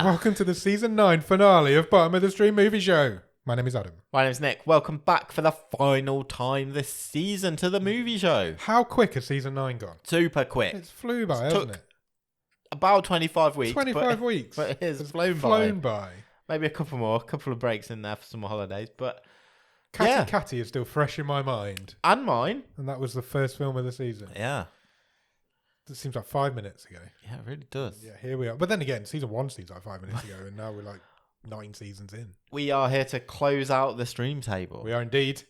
Yeah. Welcome to the season 9 finale of Bottom of the Stream Movie Show. My name is Adam. My name's Nick. Welcome back for the final time this season to the movie show. How quick has season 9 gone? Super quick. It's flew by, hasn't it? About 25 weeks. 25 weeks. But it has It's flown by. by. Maybe a couple of breaks in there for some holidays. But Catty is still fresh in my mind. And mine. And that was the first film of the season. Yeah. It seems like 5 minutes ago. Yeah, it really does. Yeah, here we are. But then again, season 1 seems like 5 minutes ago, and now we're like 9 seasons in. We are here to close out the stream table. We are indeed.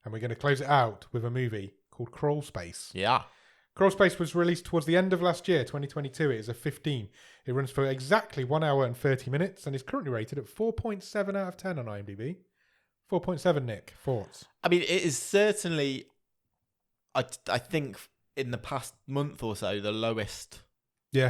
And we're going to close it out with a movie called Crawlspace. Yeah. Crawlspace was released towards the end of last year, 2022. It is a 15. It runs for exactly 1 hour and 30 minutes and is currently rated at 4.7 out of 10 on IMDb. 4.7, Nick. Thoughts? I mean, it is certainly, I think, in the past month or so, the lowest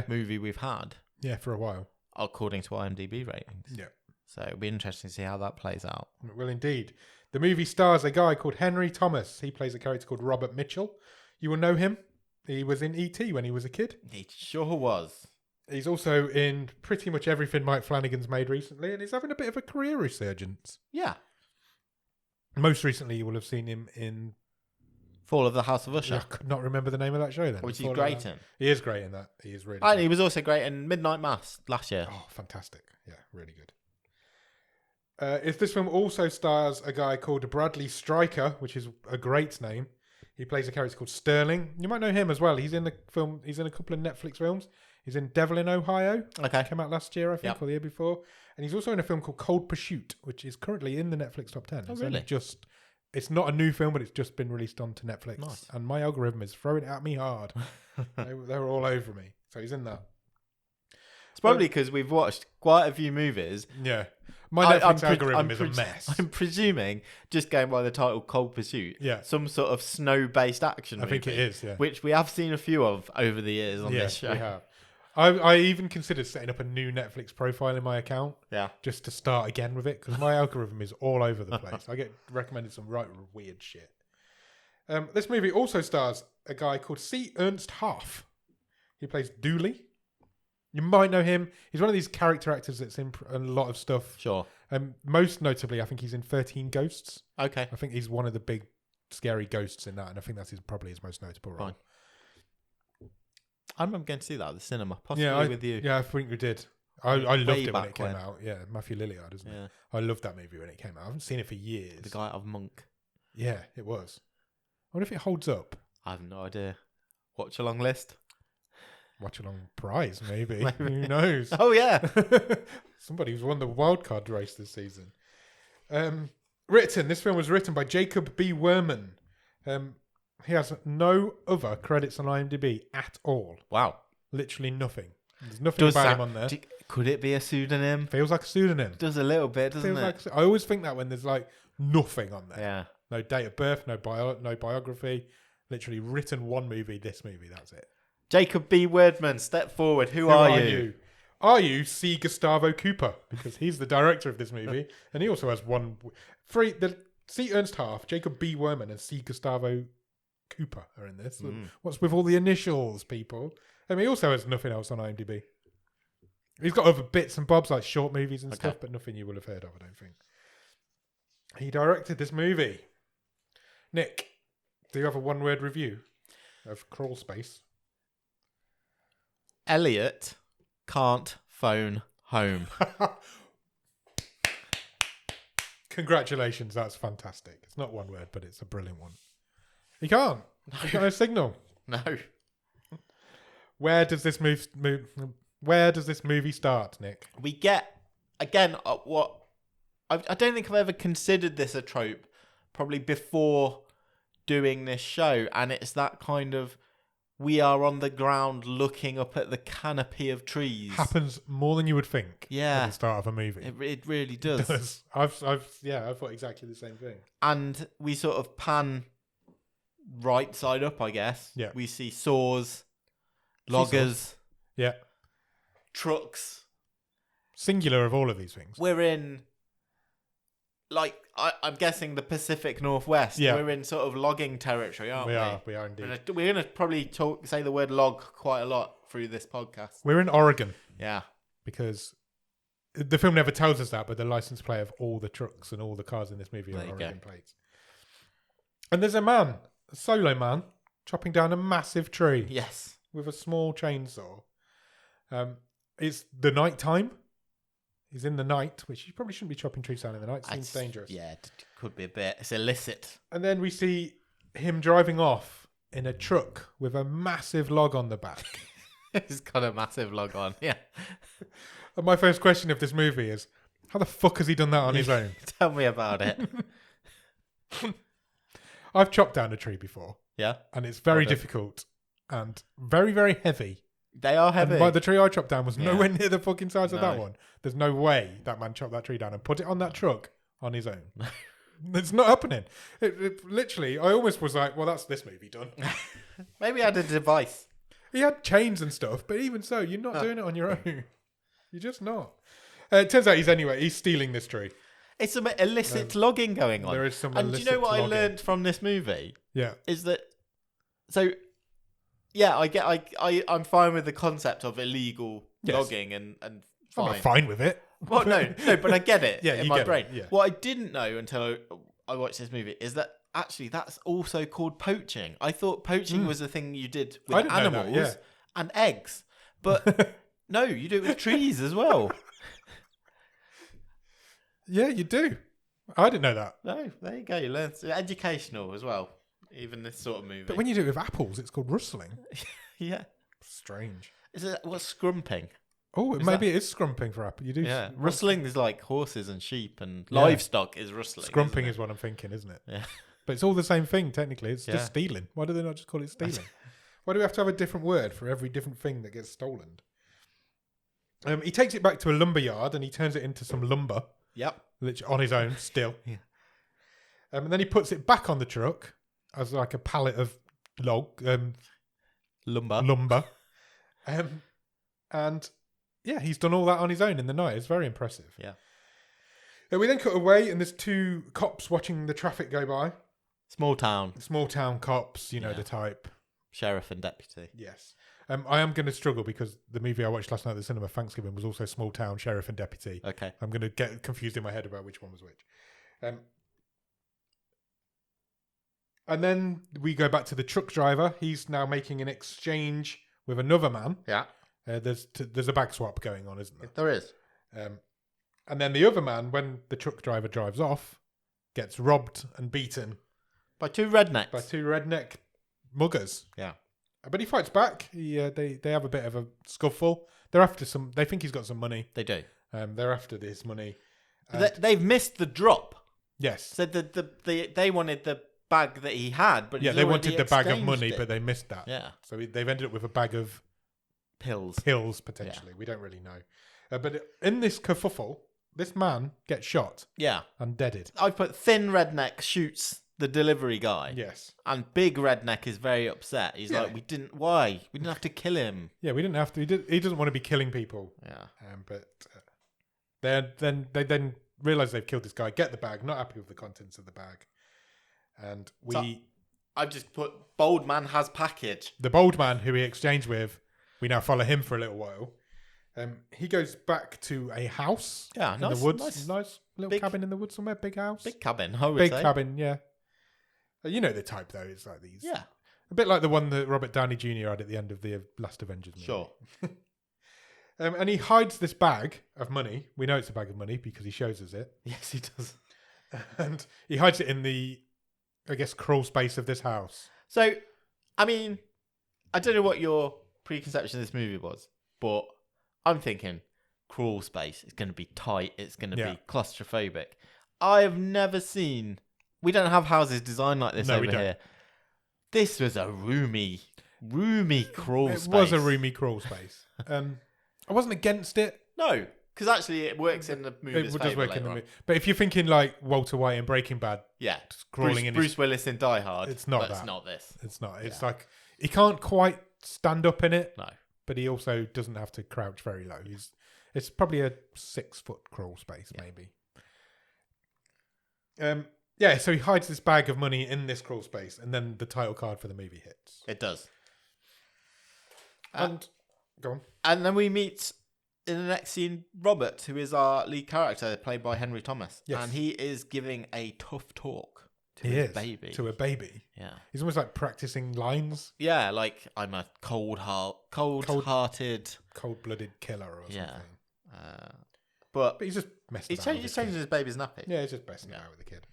movie we've had. Yeah, for a while. According to IMDb ratings. Yeah. So it'll be interesting to see how that plays out. It will indeed. The movie stars a guy called Henry Thomas. He plays a character called Robert Mitchell. You will know him. He was in E.T. when he was a kid. He sure was. He's also in pretty much everything Mike Flanagan's made recently, and he's having a bit of a career resurgence. Yeah. Most recently, you will have seen him in Fall of the House of Usher. I could not remember the name of that show then. Which he's great in. He is great in that. He is really And good. he was also great in Midnight Mass last year. Oh, fantastic. Yeah, really good. This film also stars a guy called Bradley Stryker, which is a great name. He plays a character called Sterling. You might know him as well. He's in a couple of Netflix films. He's in Devil in Ohio. Okay. Came out last year, I think, or the year before. And he's also in a film called Cold Pursuit, which is currently in the Netflix top 10. Oh, It's really? It's not a new film, but it's just been released onto Netflix. Nice. And my algorithm is throwing it at me hard. they were all over me. So he's in that. It's probably because we've watched quite a few movies. Yeah. My Netflix algorithm is a mess. I'm presuming, just going by the title Cold Pursuit, some sort of snow-based action movie. I think it is, yeah. Which we have seen a few of over the years on this show. We have. I even considered setting up a new Netflix profile in my account. Yeah. Just to start again with it, because my algorithm is all over the place. I get recommended some right weird shit. This movie also stars a guy called C. Ernst Harf. He plays Dudley. You might know him. He's one of these character actors that's in a lot of stuff. Sure. Most notably, I think he's in 13 Ghosts. Okay. I think he's one of the big scary ghosts in that, and I think that's probably his most notable role. Fine. I'm going to see that at the cinema, possibly with you. Yeah, I think we did. I loved it when it came out. Yeah, Matthew Lillard, isn't it? I loved that movie when it came out. I haven't seen it for years. The guy out of Monk. Yeah, it was. I wonder if it holds up. I have no idea. Watch along list. Watch along prize, maybe. Who knows? Oh, yeah. Somebody who's won the wildcard race this season. This film was written by Jacob B. Werman. He has no other credits on IMDb at all. Wow. Literally nothing. There's nothing about him on there. Could it be a pseudonym? Feels like a pseudonym. Does a little bit, doesn't it? I always think that when there's like nothing on there. Yeah. No date of birth, no biography. Literally written one movie, this movie, that's it. Jacob B. Wordman, step forward. Who are you? Are you C. Gustavo Cooper? Because he's the director of this movie. And he also has C. Ernst Harf, Jacob B. Werman, and C. Gustavo Cooper are in this. What's with all the initials, people? I mean, he also has nothing else on IMDb. He's got other bits and bobs like short movies and stuff, but nothing you will have heard of, I don't think. He directed this movie. Nick, do you have a one-word review of Crawlspace? Elliot can't phone home. Congratulations, that's fantastic. It's not one word, but it's a brilliant one. He can't. He's got no signal. No. Where does this movie start, Nick? We get again what I don't think I've ever considered this a trope. Probably before doing this show, and it's that kind of we are on the ground looking up at the canopy of trees. Happens more than you would think. Yeah. At the start of a movie. It really does. It does. I've thought exactly the same thing. And we sort of pan right side up, I guess. Yeah. We see saws, loggers, yeah, trucks. Singular of all of these things. We're in, like, I'm guessing the Pacific Northwest. Yeah. We're in sort of logging territory, aren't we? We are indeed. We're going to probably say the word log quite a lot through this podcast. We're in Oregon. Yeah. Because the film never tells us that, but the license plate of all the trucks and all the cars in this movie There are you go. Oregon plates. And there's a solo man, chopping down a massive tree Yes. with a small chainsaw. It's the night time. He's in the night, which you probably shouldn't be chopping trees down in the night. Seems dangerous. Yeah, it could be a bit. It's illicit. And then we see him driving off in a truck with a massive log on the back. He's got a massive log on. Yeah. And my first question of this movie is, how the fuck has he done that on his own? Tell me about it. I've chopped down a tree before, Yeah. and it's very Okay. difficult and very, very heavy. They are heavy. And the tree I chopped down was Yeah. nowhere near the fucking size of that No. one. There's no way that man chopped that tree down and put it on that truck on his own. It's not happening. It literally, I almost was like, well, that's this movie done. Maybe I had a device. He had chains and stuff, but even so, you're not doing it on your own. You're just not. It turns out he's stealing this tree. It's some illicit logging going on. There is some And do you know illicit what logging. I learned from this movie? Yeah. Is that so? Yeah, I'm fine with the concept of illegal Yes. logging and I'm fine. not fine with it. Well, no, but I get it Yeah, in you my get it, brain. yeah. What I didn't know until I watched this movie is that actually that's also called poaching. I thought poaching was the thing you did I with didn't know that, animals yeah. and eggs, but no, you do it with trees as well. Yeah, you do. I didn't know that. No, there you go. You learn. It's educational as well. Even this sort of movie. But when you do it with apples, it's called rustling. yeah, Strange. is it what's scrumping? Oh, Is maybe it is scrumping for apple. You do. Yeah, rustling is like horses and sheep and Yeah. livestock is rustling. Scrumping isn't it? is what I'm thinking, isn't it? Yeah. But it's all the same thing, technically. It's Yeah. just stealing. Why do they not just call it stealing? Why do we have to have a different word for every different thing that gets stolen? He takes it back to a lumber yard and he turns it into some lumber, Yep. literally on his own still. Yeah. And then he puts it back on the truck as like a pallet of Lumber. lumber. And yeah, he's done all that on his own in the night. It's very impressive. Yeah. We then cut away and there's two cops watching the traffic go by. Small town. Small town cops, you know Yeah. the type. Sheriff and deputy. Yes. I am going to struggle because the movie I watched last night at the cinema, Thanksgiving, was also Small Town, Sheriff and Deputy. Okay. I'm going to get confused in my head about which one was which. And then we go back to the truck driver. He's now making an exchange with another man. Yeah. There's a bag swap going on, isn't there? There is. And then the other man, when the truck driver drives off, gets robbed and beaten By two rednecks. by two redneck muggers. Yeah. But he fights back. They have a bit of a scuffle. They're after some. They think he's got some money. They do. They're after this money. They've missed the drop. Yes. So they wanted the bag that he had, but Yeah, he's they already wanted the bag of exchanged money, it. but they missed that. Yeah. So they've ended up with a bag of Pills. pills, potentially. We don't really know. But in this kerfuffle, this man gets shot Yeah. and deaded. I've put thin redneck shoots the delivery guy. Yes. And big redneck is very upset. He's Yeah. like, why? We didn't have to kill him. Yeah, we didn't have to. He doesn't want to be killing people. Yeah. But they then realise they've killed this guy, get the bag, not happy with the contents of the bag. And I've just put bold man has package. the bold man who he exchanged with, we now follow him for a little while. He goes back to a house Yeah, in nice, the woods. nice. Little Big- cabin in the woods somewhere, big house. Big cabin, I would Big say. cabin, yeah. You know the type, though. It's like these. Yeah, A bit like the one that Robert Downey Jr. had at the end of the last Avengers movie. sure. And he hides this bag of money. We know it's a bag of money because he shows us it. Yes, he does. And he hides it in the, I guess, crawl space of this house. So, I mean, I don't know what your preconception of this movie was, but I'm thinking crawl space. It's going to be tight. It's going to Yeah. be claustrophobic. I have never seen. We don't have houses designed like this No, we over don't. here. This was a roomy crawl It space. was a roomy crawl space. I wasn't against it. No, because actually it works in the movie. It does work in the movie. But if you're thinking like Walter White in Breaking Bad, Yeah, just crawling in his... Bruce Willis in Die Hard. It's not but It's that. not this. It's not. It's Yeah. like, he can't quite stand up in it, No. but he also doesn't have to crouch very low. It's probably a 6-foot crawl space, maybe. Yeah, so he hides this bag of money in this crawl space, and then the title card for the movie hits. It does. And go on. And then we meet. in the next scene, Robert, who is our lead character, played by Henry Thomas, Yes. and he is giving a tough talk to He his is baby. to a baby. Yeah. He's almost like practicing lines. Yeah, like I'm a cold-hearted, cold-blooded killer or something. Yeah. But But he's just messed he's about. with changing his kid. his baby's nappy. Yeah, he's just messing about with the kid.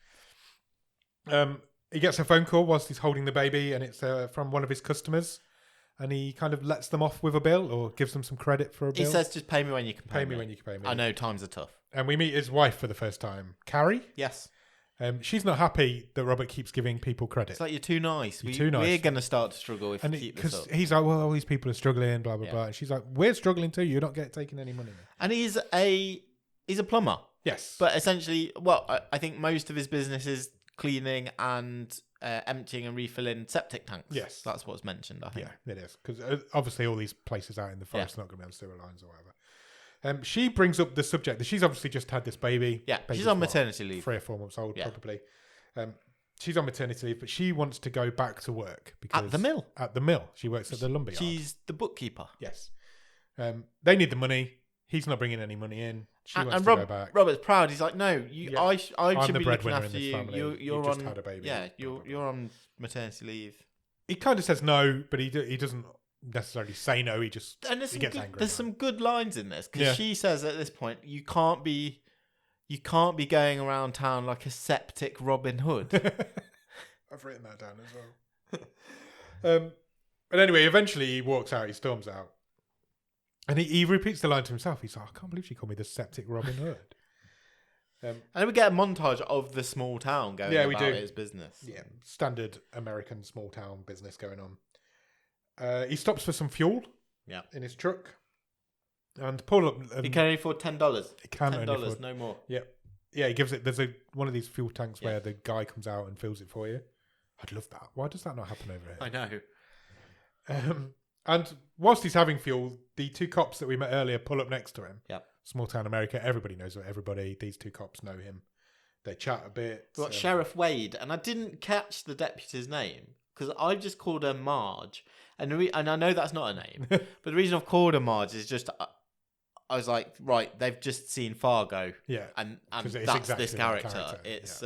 He gets a phone call whilst he's holding the baby, and it's from one of his customers, and he kind of lets them off with a bill or gives them some credit for a bill. He says, "Just pay me when you can pay me. Pay me when you can pay me." I know times are tough. And we meet his wife for the first time, Carrie. Yes. She's not happy that Robert keeps giving people credit. It's like you're too nice. Too nice. We're going to start to struggle if you keep this up. Because he's like, well, all these people are struggling, blah, blah, blah. And she's like, we're struggling too. You're not taking any money. And he's a plumber. Yes. But essentially, I think most of his business is cleaning and emptying and refilling septic tanks. Yes. That's what's mentioned, I think. Yeah, it is. Because obviously all these places out in the forest are not going to be on sewer lines or whatever. She brings up the subject that she's obviously just had this baby. Yeah, Baby's she's on maternity leave. 3 or 4 months old, probably. She's on maternity leave, but she wants to go back to work. Because At the mill. At the mill. She works at the lumberyard. She's the bookkeeper. Yes. They need the money. He's not bringing any money in. She wants to go back. Robert's proud. He's like, no, I should the be looking breadwinner after in you. this family. You're You've just on, had a baby. Yeah, Blah, blah, blah. you're on maternity leave. He kind of says no, but he doesn't necessarily say no. He just And he gets angry. there's some good lines in this because she says at this point, you can't be going around town like a septic Robin Hood. I've written that down as well. But anyway, eventually he walks out. He storms out, and he repeats the line to himself. He's like, I can't believe she called me the septic Robin Hood. And then we get a montage of the small town going about his business. Yeah, standard American small town business going on. He stops for some fuel. Yeah, in his truck, and pull up. He can only afford $10. He can $10, no more. Yeah, yeah. He gives it. There's one of these fuel tanks where the guy comes out and fills it for you. I'd love that. Why does that not happen over here? I know. And whilst he's having fuel, the 2 cops that we met earlier pull up next to him. Yeah. Small town America. Everybody knows everybody. These 2 cops know him. They chat a bit. We've got Sheriff Wade, and I didn't catch the deputy's name because I just called her Marge, and I know that's not her name, but the reason I've called her Marge is just I was like, right, they've just seen Fargo, and that's exactly this character. character. It's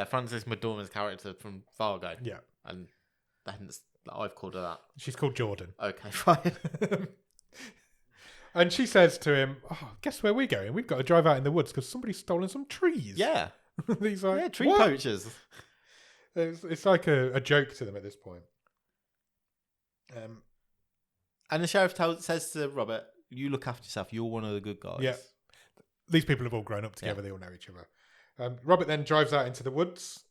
Frances McDormand's character from Fargo, and hence I've called her that. She's called Jordan. Okay, fine. And she says to him, guess where we're going? We've got to drive out in the woods because somebody's stolen some trees. Yeah. He's like, tree poachers. It's like a joke to them at this point. And the sheriff says to Robert, you look after yourself. You're one of the good guys. Yeah. These people have all grown up together. They all know each other. Robert then drives out into the woods.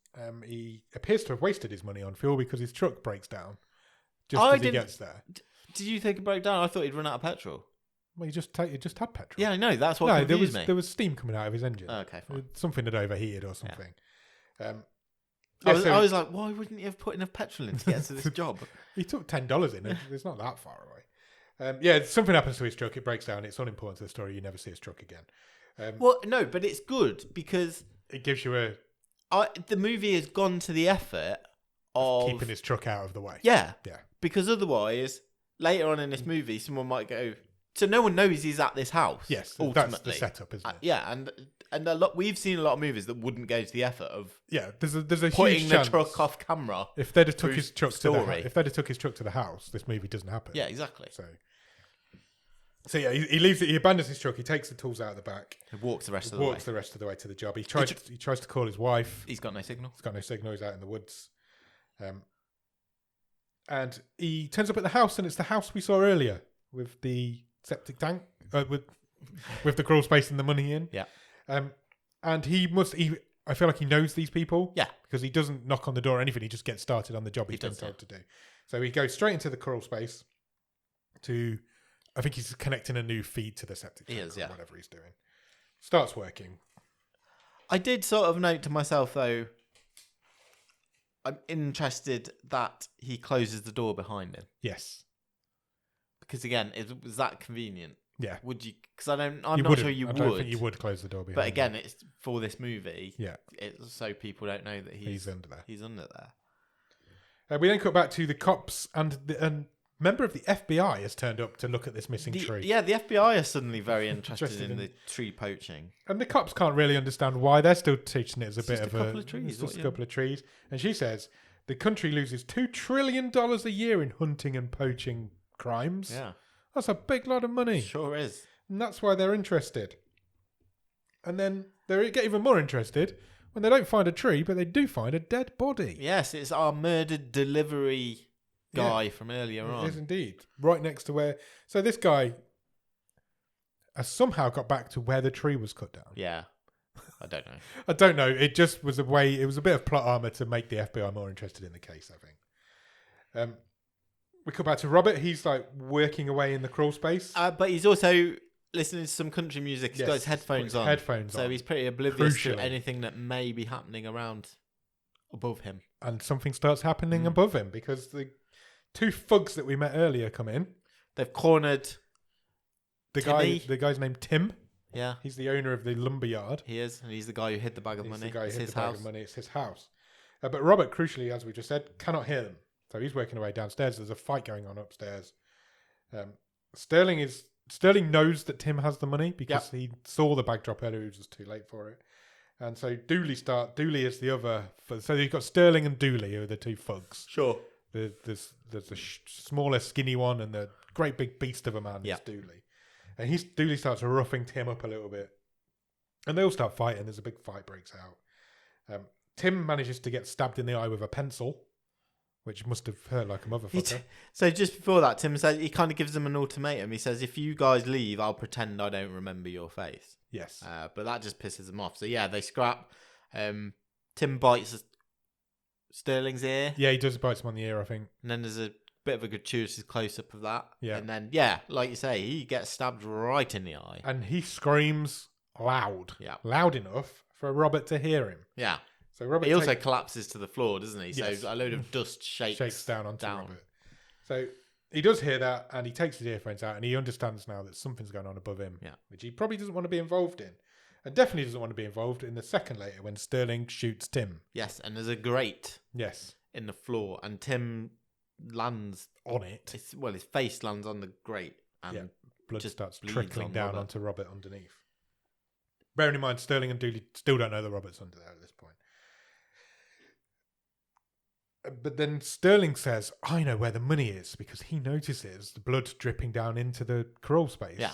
He appears to have wasted his money on fuel because his truck breaks down just as he gets there. Did you think it broke down? I thought he'd run out of petrol. Well, he just had petrol. Yeah, I know. That's what confused me. There was steam coming out of his engine. Okay, fine. Something had overheated or something. Yeah. I was like, why wouldn't you have put enough petrol in to get to this job? He took $10 in. It's not that far away. Something happens to his truck. It breaks down. It's unimportant to the story. You never see his truck again. Well, no, but it's good because it gives you the movie has gone to the effort of keeping his truck out of the way. Yeah. Because otherwise, later on in this movie, someone might go. So no one knows he's at this house. Yes, ultimately. That's the setup, isn't it? Yeah, and we've seen a lot of movies that wouldn't go to the effort of there's a putting huge the chance truck off camera. If they'd have took his truck to the house, this movie doesn't happen. Yeah, exactly. So he leaves it. He abandons his truck. He takes the tools out of the back. He walks the rest of the way to the job. He tries to call his wife. He's got no signal. He's out in the woods. And he turns up at the house, and it's the house we saw earlier with the septic tank, with the crawl space and the money in. Yeah. And I feel like he knows these people. Yeah. Because he doesn't knock on the door or anything. He just gets started on the job he's been told to do. So he goes straight into the crawl space I think he's connecting a new feed to the septic tank or whatever he's doing. Starts working. I did sort of note to myself, though, I'm interested that he closes the door behind him. Yes. Because again, was that convenient? Yeah. Would you? Because I'm not sure you would. I don't think you would close the door behind him. But again, it's for this movie. Yeah. It's so people don't know that he's under there. He's under there. We then cut back to the cops and member of the FBI has turned up to look at this missing tree. Yeah, the FBI are suddenly very interested in the tree poaching. And the cops can't really understand why. They're still teaching it as a bit of a couple of trees. Just a couple of trees. And she says the country loses $2 trillion a year in hunting and poaching crimes. Yeah. That's a big lot of money. Sure is. And that's why they're interested. And then they get even more interested when they don't find a tree, but they do find a dead body. Yes, it's our murdered delivery guy from earlier on. It is indeed. Right next to where... So this guy has somehow got back to where the tree was cut down. Yeah. I don't know. I don't know. It just was a way... It was a bit of plot armor to make the FBI more interested in the case, I think. We come back to Robert. He's like working away in the crawl space. But he's also listening to some country music. He's got his headphones on. So he's pretty oblivious to anything that may be happening around above him. And something starts happening above him because the 2 thugs that we met earlier come in. They've cornered the guy's named Tim. Yeah. He's the owner of the lumber yard. He is. And he's the guy who hid the bag of money. It's his house. It's his house. But Robert, crucially, as we just said, cannot hear them. So he's working away downstairs. There's a fight going on upstairs. Sterling knows that Tim has the money because he saw the bag drop earlier. It was just too late for it. And so Dudley is the other. So you've got Sterling and Dudley who are the 2 thugs. Sure. There's a smaller, skinny one and the great big beast of a man is Dudley. And Dudley starts roughing Tim up a little bit. And they all start fighting. There's a big fight breaks out. Tim manages to get stabbed in the eye with a pencil, which must have hurt like a motherfucker. So just before that, Tim says he kind of gives them an ultimatum. He says, if you guys leave, I'll pretend I don't remember your face. Yes. But that just pisses them off. So yeah, they scrap. Tim bites Sterling's ear. Yeah, he does bite him on the ear, I think. And then there's a bit of a gratuitous close-up of that. Yeah. And then, like you say, he gets stabbed right in the eye. And he screams loud. Yeah. Loud enough for Robert to hear him. Yeah. So Robert he also collapses to the floor, doesn't he? Yes. So a load of dust shakes down onto Robert. So he does hear that, and he takes his earphones out, and he understands now that something's going on above him, which he probably doesn't want to be involved in. And definitely doesn't want to be involved in the second later when Sterling shoots Tim. Yes, and there's a grate in the floor, and Tim lands on it. His face lands on the grate, and blood starts trickling down onto Robert underneath. Bearing in mind, Sterling and Dudley still don't know that Robert's under there at this point. But then Sterling says, I know where the money is, because he notices the blood dripping down into the crawl space. Yeah.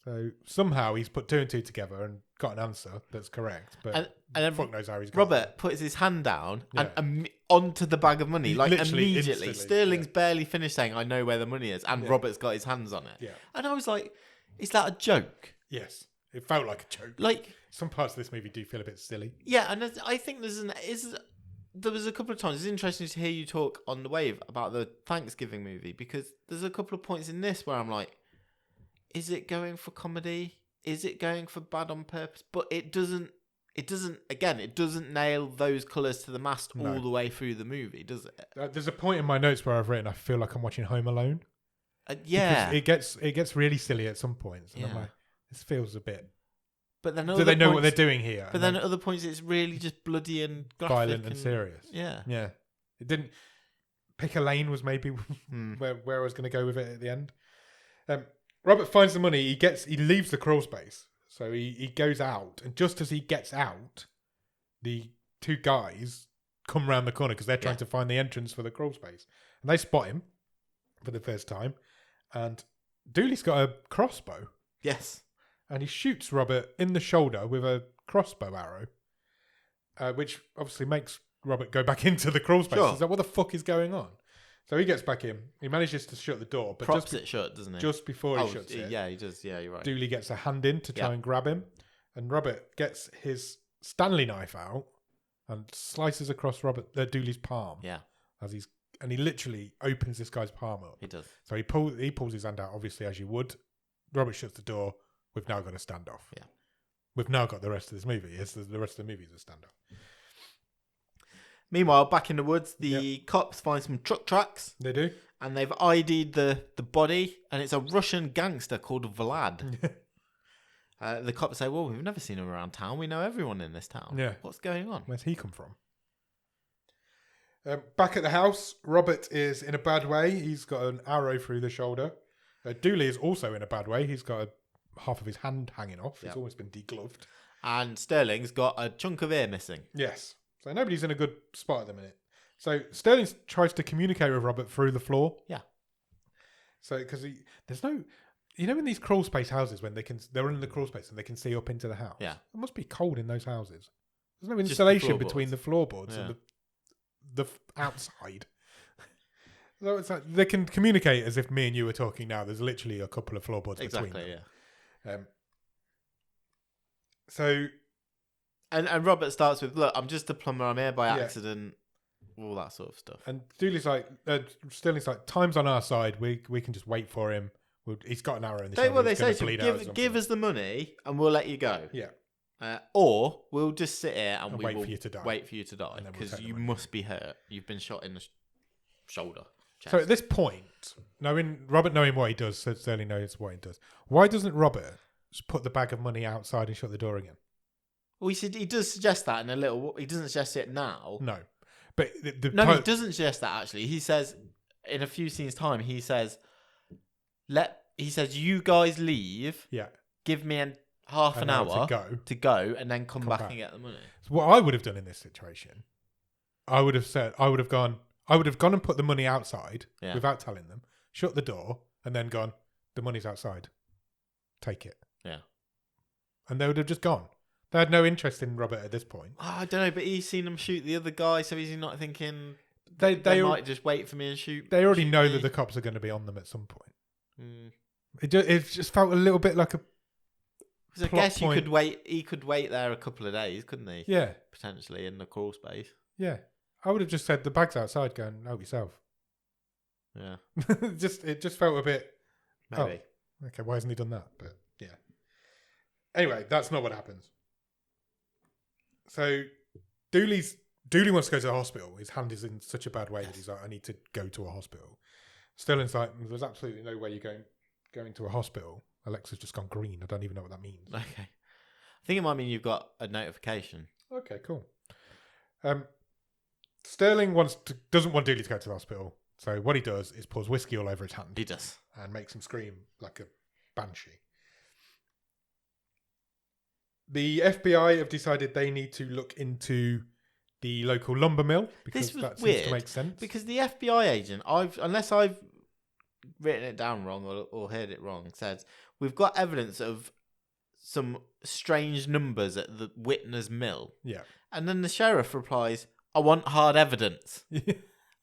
So somehow he's put 2 and 2 together and got an answer that's correct. But and then fuck knows how he's got Robert puts his hand down and onto the bag of money, like immediately. Sterling's barely finished saying, I know where the money is, and Robert's got his hands on it. Yeah. And I was like, is that a joke? Yes. It felt like a joke. Like, some parts of this movie do feel a bit silly. Yeah, and I think there was a couple of times, it's interesting to hear you talk on the wave about the Thanksgiving movie, because there's a couple of points in this where I'm like, is it going for comedy? Is it going for bad on purpose? But it doesn't nail those colours to the mast all the way through the movie, does it? There's a point in my notes where I've written, I feel like I'm watching Home Alone. Yeah. Because it gets really silly at some points. And I'm like, this feels a bit... But then do they know what they're doing here? But then at other points, it's really just bloody and graphic. Violent and serious. Yeah. Yeah. It didn't... Pick a lane was maybe where I was going to go with it at the end. Robert finds the money. He leaves the crawl space. So he goes out. And just as he gets out, the 2 guys come round the corner because they're trying to find the entrance for the crawl space. And they spot him for the first time. And Dooley's got a crossbow. Yes. And he shoots Robert in the shoulder with a crossbow arrow, which obviously makes Robert go back into the crawl space. Sure. He's like, what the fuck is going on? So he gets back in. He manages to shut the door. But props it shut, doesn't he? Just before he shuts it. Yeah, he does. Yeah, you're right. Dooley gets a hand in to try and grab him. And Robert gets his Stanley knife out and slices across Dooley's palm. Yeah. And he literally opens this guy's palm up. He does. So he pulls his hand out, obviously, as you would. Robert shuts the door. We've now got a standoff. Yeah. We've now got the rest of this movie. The rest of the movie is a standoff. Meanwhile, back in the woods, the cops find some truck tracks. They do. And they've ID'd the body, and it's a Russian gangster called Vlad. The cops say, well, we've never seen him around town. We know everyone in this town. Yeah. What's going on? Where's he come from? Back at the house, Robert is in a bad way. He's got an arrow through the shoulder. Dudley is also in a bad way. He's got half of his hand hanging off. It's almost been degloved. And Sterling's got a chunk of ear missing. Yes. So nobody's in a good spot at the minute. So Sterling tries to communicate with Robert through the floor. Yeah. So because there's no, in these crawl space houses when they're in the crawl space and they can see up into the house. Yeah. It must be cold in those houses. There's no insulation between the floorboards and the outside. So it's like they can communicate as if me and you were talking now. There's literally a couple of floorboards between them. Exactly. So. And Robert starts with, "Look, I'm just a plumber. I'm here by accident." All that sort of stuff. And Dudley's Sterling's like, "Time's on our side. We can just wait for him. He's got an arrow in the shoulder. What they say to him, give us the money and we'll let you go. Yeah. Or we'll just sit here and we wait will for you to die. Wait for you to die because you must be hurt. You've been shot in the shoulder. Chest. So at this point, Robert knowing what he does, so Sterling knows what he does. Why doesn't Robert just put the bag of money outside and shut the door again? Well, he does suggest that in a little. He doesn't suggest it now. No, but he doesn't suggest that actually. He says in a few scenes time, he says, you guys leave. Yeah. Give me half an hour to go, and then come back and get the money. So what I would have done in this situation, I would have gone and put the money outside without telling them, shut the door, and then gone, the money's outside. Take it. Yeah. And they would have just gone. They had no interest in Robert at this point. Oh, I don't know, but he's seen them shoot the other guy, so is he not thinking they might just wait for me and shoot? They already know that the cops are going to be on them at some point. Mm. It just felt a little bit like a. Because I guess could wait. He could wait there a couple of days, couldn't he? Yeah, potentially in the crawl space. Yeah, I would have just said the bag's outside. Go and help yourself. Yeah, it just felt a bit. Maybe. Oh, okay, why hasn't he done that? But yeah. Anyway, that's not what happens. So, Dudley wants to go to the hospital. His hand is in such a bad way that he's like, I need to go to a hospital. Sterling's like, there's absolutely no way you're going to a hospital. Alexa's just gone green. I don't even know what that means. Okay. I think it might mean you've got a notification. Okay, cool. Sterling doesn't want Dudley to go to the hospital. So what he does is pours whiskey all over his hand. He does. And makes him scream like a banshee. The FBI have decided they need to look into the local lumber mill because that seems to make sense. Because the FBI agent, unless I've written it down wrong or heard it wrong, says we've got evidence of some strange numbers at the Whitner's mill. Yeah. And then the sheriff replies, I want hard evidence.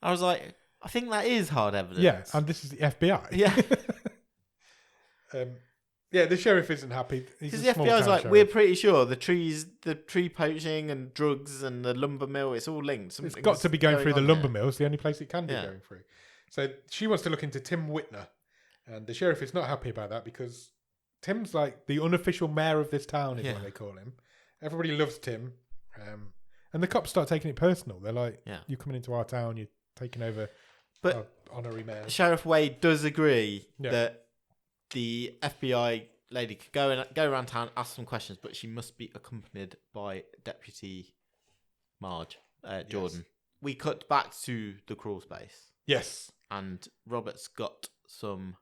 I was like, I think that is hard evidence. Yeah, and this is the FBI. Yeah. Yeah, the sheriff isn't happy. Because the FBI's like, we're pretty sure the tree poaching and drugs and the lumber mill, it's all linked. It's got to be going through the lumber mill. It's the only place it can be going through. So she wants to look into Tim Whitner. And the sheriff is not happy about that because Tim's like the unofficial mayor of this town is what they call him. Everybody loves Tim. And the cops start taking it personal. They're like, you're coming into our town, you're taking over our honorary mayor. Sheriff Wade does agree that the FBI lady could go around town, ask some questions, but she must be accompanied by Deputy Marge Jordan. Yes. We cut back to the crawl space. Yes. And Robert's got some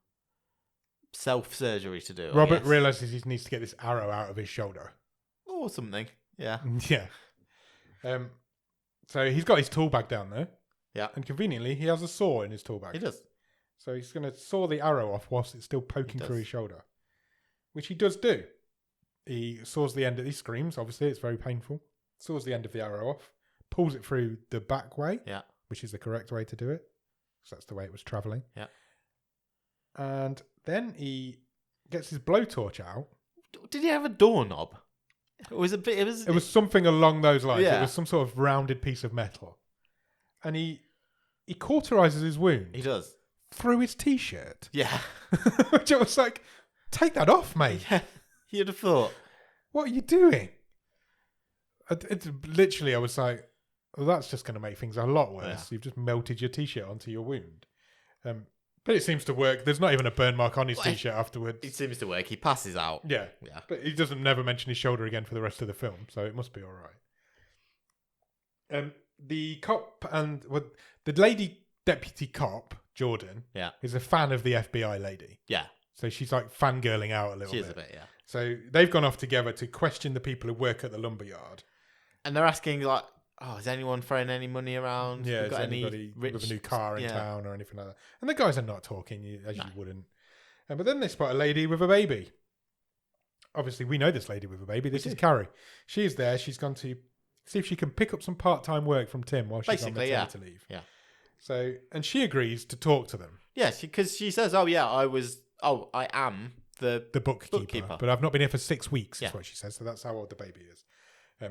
self-surgery to do. Robert realises he needs to get this arrow out of his shoulder. Or something. Yeah. Yeah. So he's got his tool bag down there. Yeah. And conveniently, he has a saw in his tool bag. He does. So he's going to saw the arrow off whilst it's still poking through his shoulder. Which he does do. He saws the end he screams, obviously, it's very painful. Saws the end of the arrow off. Pulls it through the back way. Yeah. Which is the correct way to do it. So that's the way it was travelling. Yeah. And then he gets his blowtorch out. Did he have a doorknob? It was something along those lines. Yeah. It was some sort of rounded piece of metal. And he cauterises his wound. He does. Through his t-shirt. Yeah. Which I was like, take that off, mate. Yeah. You'd have thought. What are you doing? It's literally, I was like, well, that's just going to make things a lot worse. Yeah. You've just melted your t-shirt onto your wound. But it seems to work. There's not even a burn mark on his t-shirt afterwards. It seems to work. He passes out. Yeah. But he doesn't never mention his shoulder again for the rest of the film, so it must be all right. the cop and the lady deputy cop, Jordan, is a fan of the FBI lady. Yeah. So she's like fangirling out a little bit. She is a bit, yeah. So they've gone off together to question the people who work at the lumberyard. And they're asking, like, is anyone throwing any money around? Yeah, got is anybody rich... with a new car in town or anything like that? And the guys are not talking, as you wouldn't. But then they spot a lady with a baby. Obviously, we know this lady with a baby. This is Carrie. She's there. She's gone to see if she can pick up some part-time work from Tim while she's on maternity leave. Yeah. So, and she agrees to talk to them. Yeah, because she says, I am the bookkeeper. But I've not been here for 6 weeks, is what she says. So that's how old the baby is.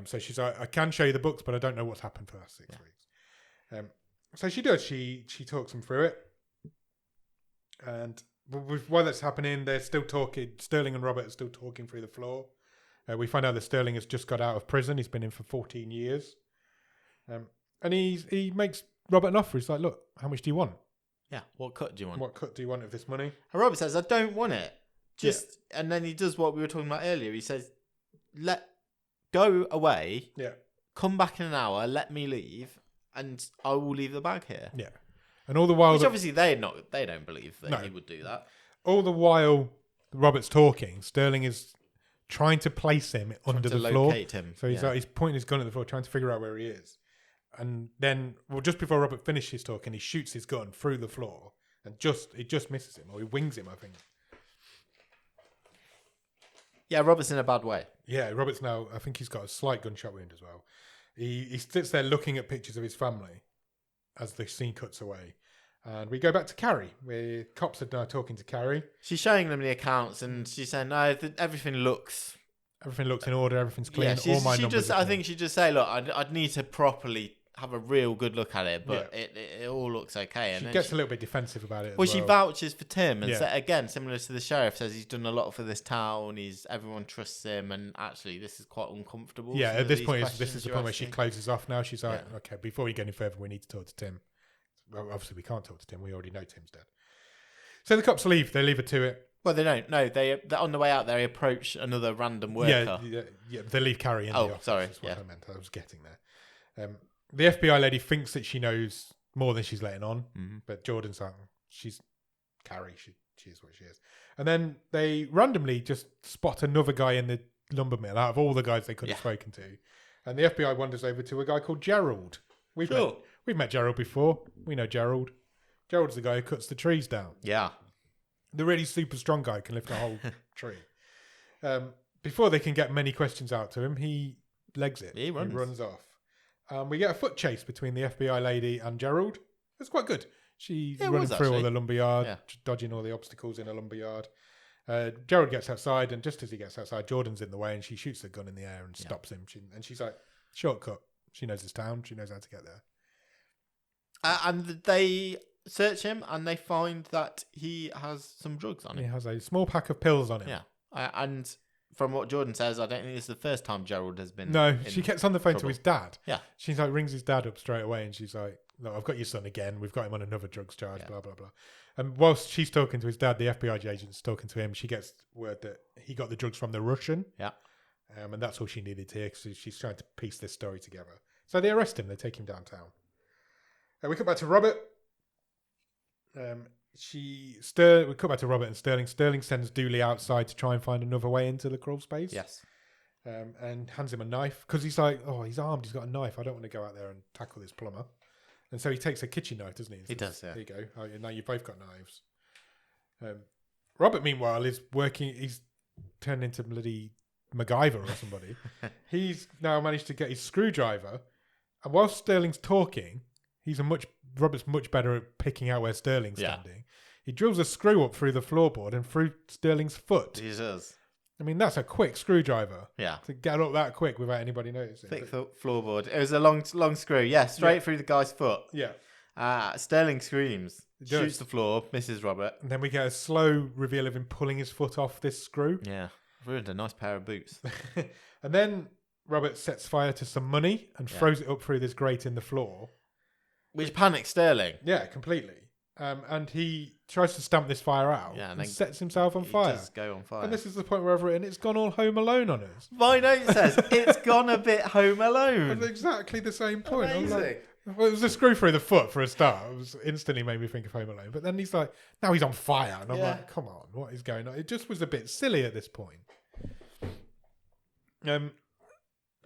So she's like, I can show you the books, but I don't know what's happened for the last 6 weeks. So she does. She talks them through it. And while that's happening, they're still talking. Sterling and Robert are still talking through the floor. We find out that Sterling has just got out of prison. He's been in for 14 years. And he makes Robert an offer. He's like, look, how much do you want? Yeah, what cut do you want? What cut do you want of this money? And Robert says, I don't want it. And then he does what we were talking about earlier. He says, go away. Yeah. Come back in an hour. Let me leave, and I will leave the bag here. Yeah. And all the while, obviously they don't believe that he would do that. All the while, Robert's talking. Sterling is trying to place him under the floor. Locate him. So he's pointing his gun at the floor, trying to figure out where he is. And then, just before Robert finishes talking, he shoots his gun through the floor, and it just misses him, or he wings him, I think. Yeah, Robert's in a bad way. Yeah, Robert's now, I think he's got a slight gunshot wound as well. He sits there looking at pictures of his family as the scene cuts away. And we go back to Carrie, where cops are now talking to Carrie. She's showing them the accounts, and she's saying, no, everything looks in order, everything's clean, yeah, all my numbers are I think she'd just say, look, I'd need to properly have a real good look at it, but it all looks okay. And she gets a little bit defensive about it. She vouches for Tim, and again, similar to the sheriff, says he's done a lot for this town. Everyone trusts him, and actually, this is quite uncomfortable. Yeah, at this point, this is the point where she closes off. Now she's like, okay, before we go any further, we need to talk to Tim. Well, obviously, we can't talk to Tim. We already know Tim's dead. So the cops leave. They leave her to it. Well, they don't. No, they're on the way out. They approach another random worker. Yeah. They leave Carrie in the office. Sorry. That's what I meant. I was getting there. The FBI lady thinks that she knows more than she's letting on, but Jordan's like, she's Carrie. She is what she is. And then they randomly just spot another guy in the lumber mill out of all the guys they could have spoken to. And the FBI wanders over to a guy called Gerald. We've met Gerald before. We know Gerald. Gerald's the guy who cuts the trees down. Yeah. The really super strong guy can lift a whole tree. Before they can get many questions out to him, he legs it. He runs off. We get a foot chase between the FBI lady and Gerald. It's quite good. She's running through all the lumberyard, dodging all the obstacles in a lumberyard. Gerald gets outside, and just as he gets outside, Jordan's in the way, and she shoots the gun in the air and stops him. She's like, shortcut. She knows his town. She knows how to get there. And they search him, and they find that he has some drugs on him. He has a small pack of pills on him. Yeah. And from what Jordan says, I don't think this is the first time Gerald has been. No, she gets on the phone to his dad. Yeah. She's like, rings his dad up straight away, and she's like, look, I've got your son again. We've got him on another drugs charge, blah, blah, blah. And whilst she's talking to his dad, the FBI agent's talking to him. She gets word that he got the drugs from the Russian. Yeah. And that's all she needed to hear, because she's trying to piece this story together. So they arrest him. They take him downtown. We come back to Robert. We come back to Robert and Sterling. Sterling sends Dudley outside to try and find another way into the Crawlspace. Yes. And hands him a knife, because he's like, oh, he's armed, he's got a knife. I don't want to go out there and tackle this plumber. And so he takes a kitchen knife, doesn't he? He does, yeah. There you go. Oh, now you've both got knives. Robert, meanwhile, is working. He's turned into bloody MacGyver or somebody. He's now managed to get his screwdriver. And while Sterling's talking, Robert's much better at picking out where Sterling's standing. He drills a screw up through the floorboard and through Sterling's foot. He does. I mean, that's a quick screwdriver. Yeah. To get up that quick without anybody noticing. Thick floorboard. It was a long screw. Yeah, straight through the guy's foot. Yeah. Sterling screams, shoots the floor, misses Robert. And then we get a slow reveal of him pulling his foot off this screw. Yeah. Ruined a nice pair of boots. And then Robert sets fire to some money and throws it up through this grate in the floor. Which panics Sterling. Yeah, completely. And tries to stamp this fire out Yeah, and and then sets himself on He fire. does go on fire. And this is the point where I've written, it's gone all Home Alone on us. My note says, it's gone a bit Home Alone. At exactly the same point. I'm Amazing. like, well, it was a screw through the foot for a start. It was instantly made me think of Home Alone. But then he's like, now he's on fire. And I'm like, come on, what is going on? It just was a bit silly at this point.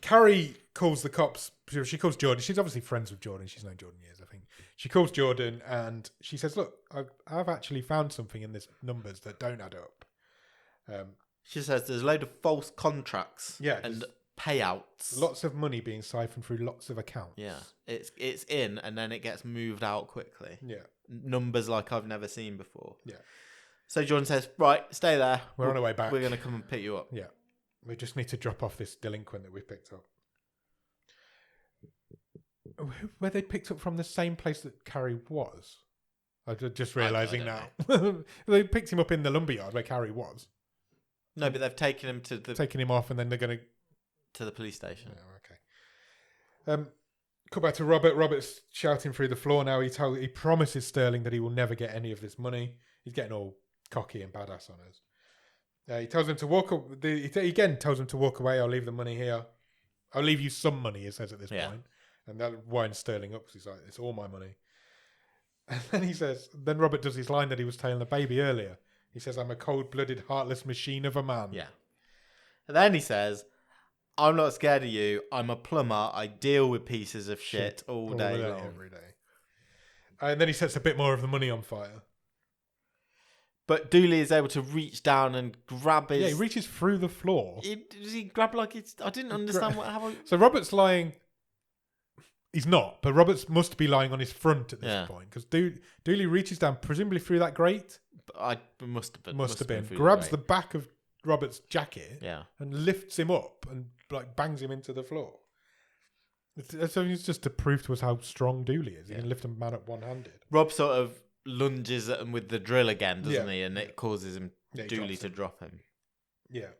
Carrie calls the cops. She calls Jordan. She's obviously friends with Jordan. She's known Jordan years, I think. She calls Jordan and she says, look, I've actually found something in this numbers that don't add up. She says there's a load of false contracts and payouts. Lots of money being siphoned through lots of accounts. Yeah, it's in and then it gets moved out quickly. Yeah. Numbers like I've never seen before. Yeah. So Jordan says, right, stay there. We're on our way back. We're going to come and pick you up. Yeah. We just need to drop off this delinquent that we've picked up. Were they picked up from the same place that Carrie was? I'm just realising now. They picked him up in the lumberyard where Carrie was. No, but they've taken him to Taking him off and then they're going to the police station. Oh, okay. Come back to Robert. Robert's shouting through the floor now. He promises Sterling that he will never get any of this money. He's getting all cocky and badass on us. He tells him to walk. He again tells him to walk away. I'll leave the money here. I'll leave you some money. He says at this point, and that winds Sterling up because he's like, "It's all my money." And then he says, then Robert does his line that he was telling the baby earlier. He says, "I'm a cold-blooded, heartless machine of a man." Yeah. And then he says, "I'm not scared of you. I'm a plumber. I deal with pieces of shit all day long, every day." And then he sets a bit more of the money on fire. But Dudley is able to reach down and grab his... Yeah, he reaches through the floor. Does he grab like it's... I didn't understand how... So Robert's lying... He's not, but Roberts must be lying on his front at this point. Because Dudley reaches down, presumably through that grate. Must have been. Must have been. Grabs the back of Robert's jacket and lifts him up and like bangs him into the floor. So it's just to prove to us how strong Dudley is. He can lift a man up one-handed. Rob sort of lunges at him with the drill again, doesn't he? And it causes him, Dudley, to drop him. Yeah.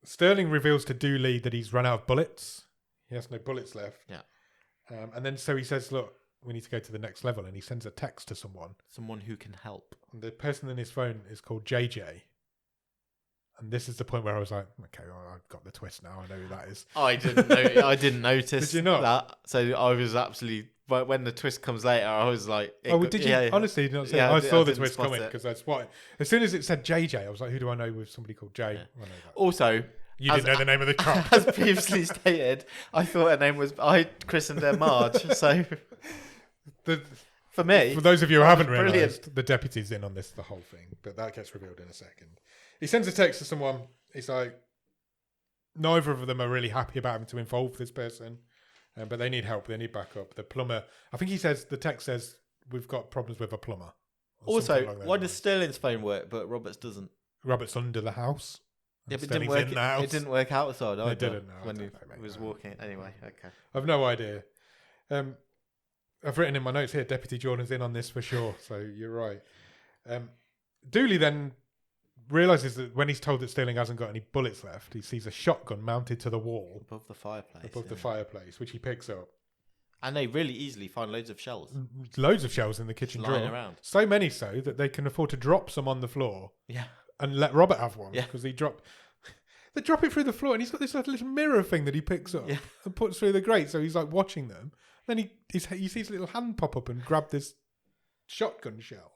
Sterling reveals to Dudley that he's run out of bullets. He has no bullets left. Yeah. And then so he says, look, we need to go to the next level. And he sends a text to someone. Someone who can help. And the person in his phone is called JJ. And this is the point where I was like, okay, well, I've got the twist now. I know who that is. I didn't notice. Did you not? That. So I was absolutely... But when the twist comes later, I was like... Did you? Honestly, not say I saw the twist coming because I spotted. As soon as it said JJ, I was like, who do I know with somebody called Jay? Yeah. I know that. Also... You didn't know the name of the cop. As previously stated, I thought her name was... I christened her Marge, so... For me... For those of you who haven't realised, the deputy's in on this, the whole thing. But that gets revealed in a second. He sends a text to someone. He's like... Neither of them are really happy about having to involve this person. But they need help. They need backup. The plumber... I think he says... The text says, we've got problems with a plumber. Also, why does Sterling's phone work, but Robert's doesn't? Robert's under the house. Yeah, but it didn't work outside either. It didn't. When he was walking. Anyway, okay. I've no idea. I've written in my notes here, Deputy Jordan's in on this for sure. So you're right. Dooley then realises that when he's told that Sterling hasn't got any bullets left, he sees a shotgun mounted to the wall. Above the fireplace. The fireplace, which he picks up. And they really easily find loads of shells. Loads of shells in the kitchen drawer. Lying around. So many so that they can afford to drop some on the floor. Yeah. And let Robert have one. Yeah. Because they drop it through the floor and he's got this little mirror thing that he picks up and puts through the grate. So he's like watching them. Then he sees a little hand pop up and grab this shotgun shell.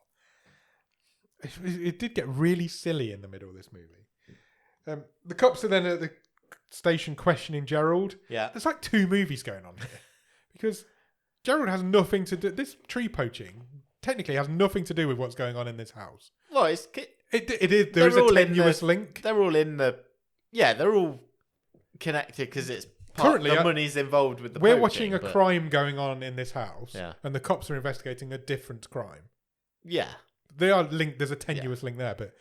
It did get really silly in the middle of this movie. The cops are then at the station questioning Gerald. Yeah. There's like two movies going on here. Because Gerald has nothing to do... This tree poaching technically has nothing to do with what's going on in this house. Well, It is. There is a tenuous link. They're all in the... Yeah, they're all connected because it's currently the money's involved with the We're poaching, watching a crime going on in this house, Yeah. and the cops are investigating a different crime. Yeah. They are linked. There's a tenuous link there, but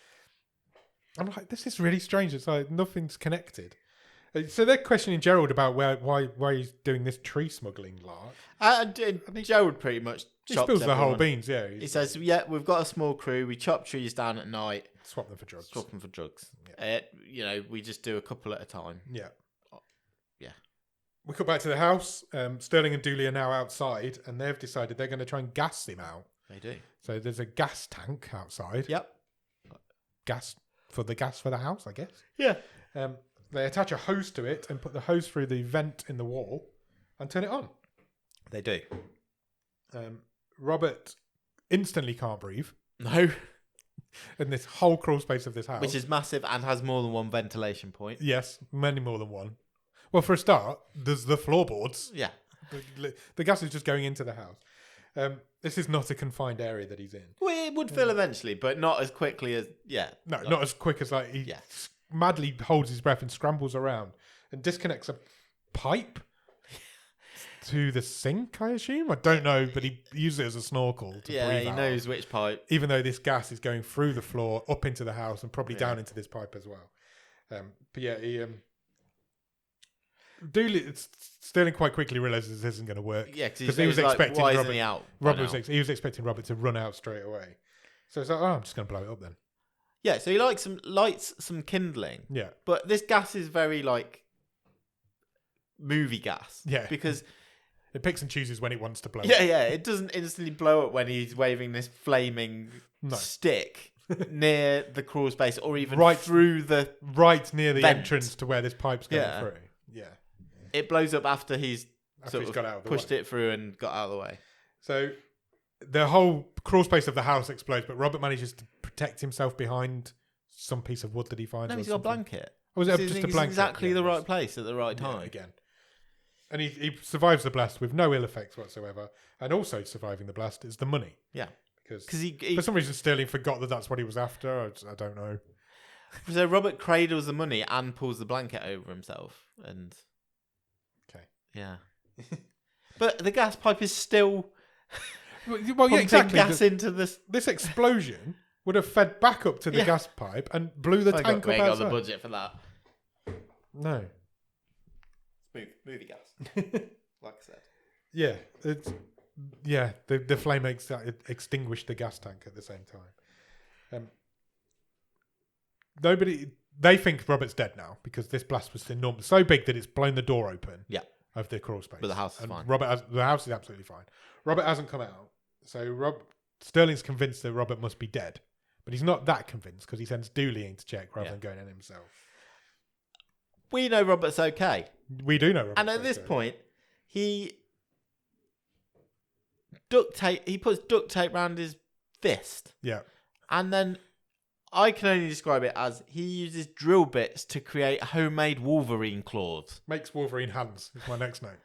I'm like, this is really strange. It's like nothing's connected. So they're questioning Gerald about why he's doing this tree smuggling lark. Gerald pretty much He spills the whole beans, yeah. He says, yeah, we've got a small crew. We chop trees down at night. Swap them for drugs. Yeah. We just do a couple at a time. Yeah. Yeah. We cut back to the house. Sterling and Dooley are now outside, and they've decided they're going to try and gas him out. They do. So there's a gas tank outside. Yep. Gas for the house, I guess. Yeah. They attach a hose to it and put the hose through the vent in the wall and turn it on. They do. Robert instantly can't breathe No. in this whole crawl space of this house. Which is massive and has more than one ventilation point. Yes, many more than one. Well, for a start, there's the floorboards. Yeah. The gas is just going into the house. This is not a confined area that he's in. Well, it would fill eventually, but not as quickly as... Yeah. No, not as quick as he madly holds his breath and scrambles around and disconnects a pipe to the sink, I assume. I don't know, but he uses it as a snorkel to breathe out. He knows which pipe. Even though this gas is going through the floor, up into the house, and probably down into this pipe as well. But yeah, Sterling quite quickly realizes this isn't going to work. Yeah, because he was expecting why isn't he out? He was expecting Robert to run out straight away. So it's like, I'm just going to blow it up then. Yeah, so he lights some kindling. Yeah. But this gas is very movie gas. Yeah. Because it picks and chooses when it wants to blow up. Yeah, it doesn't instantly blow up when he's waving this flaming stick near the crawl space or even through the right near the vent. entrance to where this pipe's going through. Yeah. It blows up after he's got out of the pushed way. it through and got out of the way. So the whole crawl space of the house explodes, but Robert manages to protect himself behind some piece of wood that he finds. No, he's got a blanket. Or was it just a blanket? Exactly the right place at the right time. Yeah, again. And he survives the blast with no ill effects whatsoever. And also surviving the blast is the money. Yeah. Because for some reason Sterling forgot that that's what he was after. I don't know. So Robert cradles the money and pulls the blanket over himself. And okay. Yeah. But the gas pipe is still well, yeah, exactly. Gas into this. This explosion would have fed back up to the gas pipe and blew the tank up outside. I got the budget for that. No. Movie gas. Like I said. Yeah. The flame extinguished the gas tank at the same time. They think Robert's dead now because this blast was enormous, so big that it's blown the door open. Yeah. Of the crawl space. But the house is fine. The house is absolutely fine. Robert hasn't come out. So Sterling's convinced that Robert must be dead. But he's not that convinced because he sends Dudley in to check rather than going in himself. We know Robert's okay. We do know Robert's And at this point, he puts duct tape around his fist. Yeah. And then I can only describe it as he uses drill bits to create homemade Wolverine claws. Makes Wolverine hands is my next note.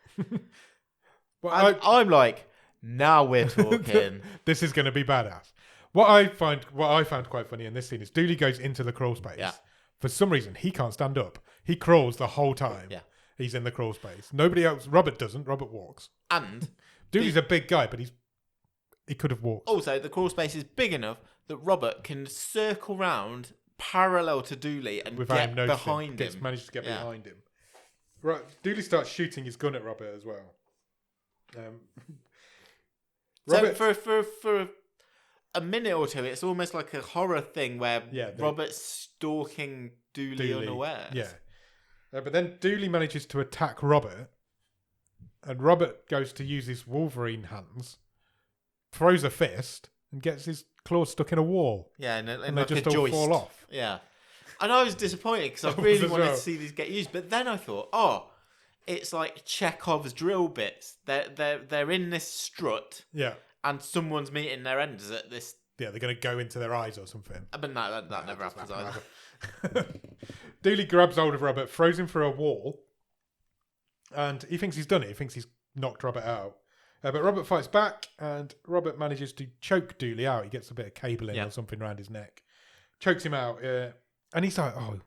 Well, I'm like, now we're talking. This is going to be badass. What I found quite funny in this scene is Dudley goes into the crawl space. Yeah. For some reason, he can't stand up. He crawls the whole time. Yeah. He's in the crawl space. Nobody else. Robert doesn't. Robert walks. And Dudley's a big guy, but he could have walked. Also, the crawl space is big enough that Robert can circle round parallel to Dudley and get behind him. Managed to get behind him. Right. Dudley starts shooting his gun at Robert as well. Robert, so for a minute or two, it's almost like a horror thing where Robert's stalking Dudley unaware. Yeah. But then Dudley manages to attack Robert, and Robert goes to use his Wolverine hands, throws a fist, and gets his claws stuck in a wall. Yeah, and they like just a all joist. fall off. Yeah. And I was disappointed because I really wanted to see these get used. But then I thought, it's like Chekhov's drill bits. They're in this strut. Yeah. And someone's meeting their enders at this. Yeah, they're going to go into their eyes or something. But no, that never happens either. Dudley grabs hold of Robert, throws him through a wall, and he thinks he's done it. He thinks he's knocked Robert out. But Robert fights back, and Robert manages to choke Dudley out. He gets a bit of cabling or something around his neck. Chokes him out. And he's like, have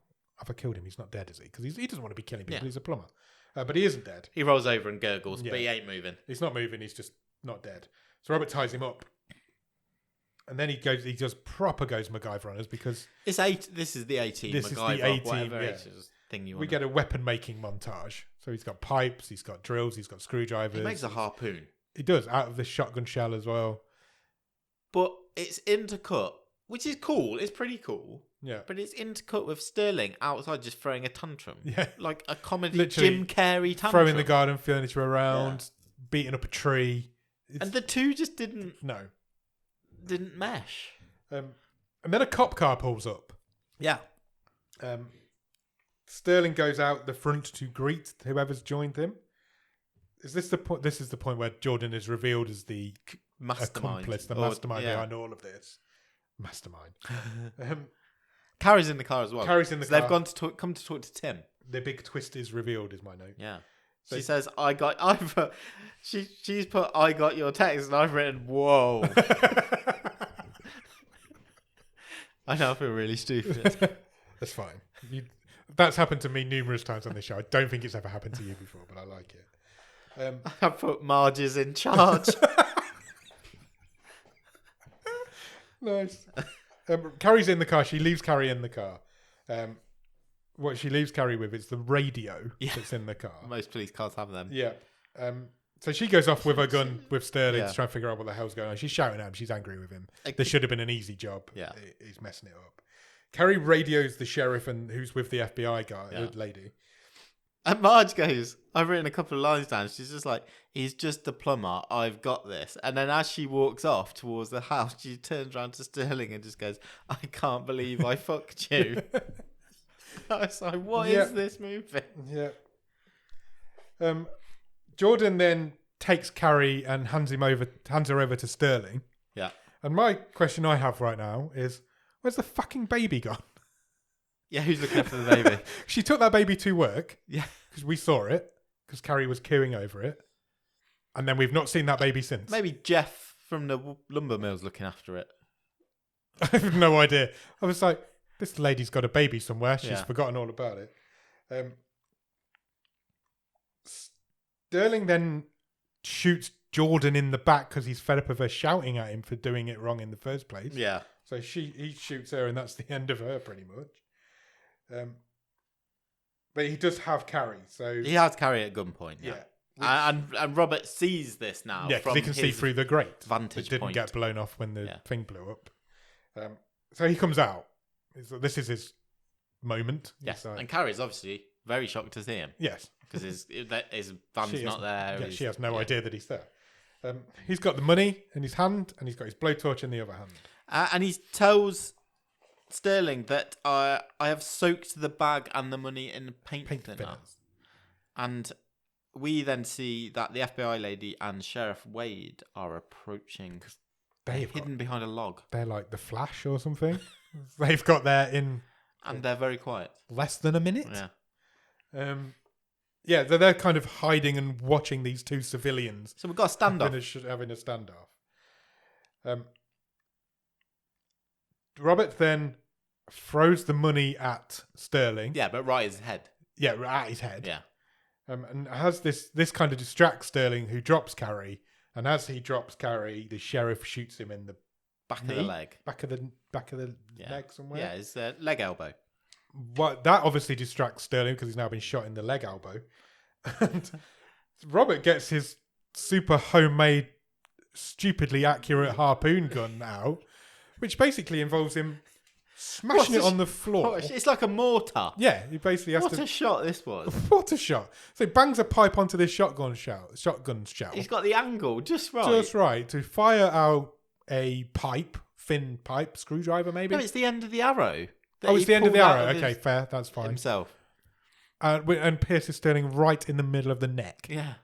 I killed him? He's not dead, is he? Because he doesn't want to be killing people. Yeah. He's a plumber. But he isn't dead. He rolls over and gurgles, but he ain't moving. He's not moving. He's just not dead. So Robert ties him up. And then he just proper goes MacGyver on us because... This is the A-Team MacGyver, whatever thing you want. We get a weapon making montage. So he's got pipes, he's got drills, he's got screwdrivers. He makes a harpoon. He does, out of the shotgun shell as well. But it's intercut, which is cool. It's pretty cool. Yeah. But it's intercut with Sterling outside just throwing a tantrum. Yeah. Like a comedy Literally Jim Carrey tantrum. Throwing the garden furniture around, beating up a tree. And the two just didn't... No. didn't mesh. And then a cop car pulls up. Yeah. Sterling goes out the front to greet whoever's joined him. Is this the point? This is the point where Jordan is revealed as the accomplice, the mastermind behind all of this. Mastermind. Carrie's in the car as well. Carrie's in the car. They've come to talk to Tim. The big twist is revealed, is my note. Yeah. She says, she's put, I got your text, and I've written, whoa. I know I feel really stupid. That's fine. That's happened to me numerous times on this show. I don't think it's ever happened to you before, but I like it. I put Marge is in charge. Nice. Carrie's in the car. She leaves Carrie in the car. What she leaves Carrie with is the radio that's in the car. Most police cars have them. Yeah. So she goes off with her gun with Sterling to try and figure out what the hell's going on. She's shouting at him. She's angry with him. This should have been an easy job. Yeah. He's messing it up. Carrie radios the sheriff and who's with the FBI guy, lady. And Marge goes, I've written a couple of lines down. She's just like, he's just a plumber. I've got this. And then as she walks off towards the house, she turns around to Sterling and just goes, I can't believe I fucked you. I was like, what is this movie? Yeah. Jordan then takes Carrie and hands her over to Sterling. Yeah. And my question I have right now is, where's the fucking baby gone? Yeah, who's looking after the baby? She took that baby to work. Yeah. Because we saw it. Because Carrie was cooing over it. And then we've not seen that baby since. Maybe Jeff from the lumber mill's looking after it. I have no idea. I was like, this lady's got a baby somewhere. She's forgotten all about it. Sterling then shoots Jordan in the back because he's fed up of her shouting at him for doing it wrong in the first place. Yeah. So he shoots her, and that's the end of her, pretty much. But he does have Carrie, so he has Carrie at gunpoint. Yeah. And Robert sees this now. Yeah, because he can see through the grate. Vantage it didn't point. get blown off when the thing blew up. So he comes out. This is his moment. Yes, and Carrie's obviously very shocked to see him. Yes. Because his van's not there. Yeah, she has no idea that he's there. He's got the money in his hand, and he's got his blowtorch in the other hand. And he tells Sterling that I have soaked the bag and the money in paint thinner. And we then see that the FBI lady and Sheriff Wade are approaching. They're hidden behind a log. They're like the Flash or something. They've got there in... And they're very quiet. Less than a minute? Yeah. They're kind of hiding and watching these two civilians. So we've got a standoff. Having a standoff. Robert then throws the money at Sterling. Yeah, but right at his head. Yeah, at his head. Yeah. And has this kind of distracts Sterling, who drops Carrie. And as he drops Carrie, the sheriff shoots him in the back of the leg. Back of the leg somewhere. Yeah, his leg elbow. That obviously distracts Sterling because he's now been shot in the leg elbow. And Robert gets his super homemade, stupidly accurate harpoon gun out, which basically involves him smashing it on the floor. It's like a mortar. Yeah, he basically has What a shot this was. What a shot. So he bangs a pipe onto this shotgun shell. He's got the angle just right. Just right to fire out a pipe, thin pipe, screwdriver maybe? No, it's the end of the arrow. It's the end of the arrow. Okay, fair. That's fine. Himself. And pierces Sterling right in the middle of the neck. Yeah.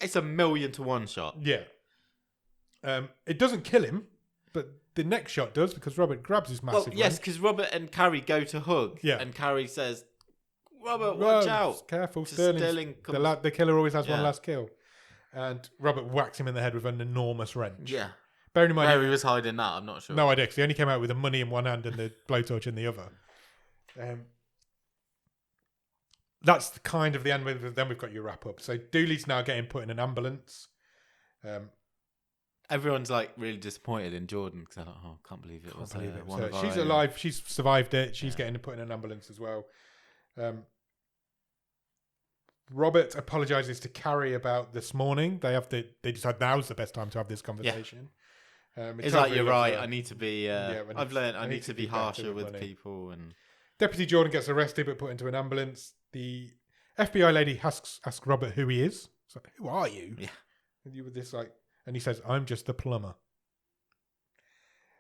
It's 1,000,000 to 1 shot. Yeah. It doesn't kill him, but the next shot does because Robert grabs his massive Well, yes, because Robert and Carrie go to hug. Yeah. And Carrie says, Robert, watch out. Careful, Sterling. The killer always has one last kill. And Robert whacks him in the head with an enormous wrench. Yeah. Bearing in mind, where he was hiding that, I'm not sure. No idea, because he only came out with the money in one hand and the blowtorch in the other. That's kind of the end. Then we've got your wrap up. So Dooley's now getting put in an ambulance. Everyone's like really disappointed in Jordan because they're like, oh, I can't believe it was one of our she's own. alive. She's survived it. She's getting put in an ambulance as well. Robert apologizes to Carrie about this morning. They decide now's the best time to have this conversation. It's like, you're right. I need to be. I've learned I need to be harsher with people. And Deputy Jordan gets arrested but put into an ambulance. The FBI lady asks Robert who he is. It's like, who are you? Yeah. And you were this like, and he says, "I'm just the plumber."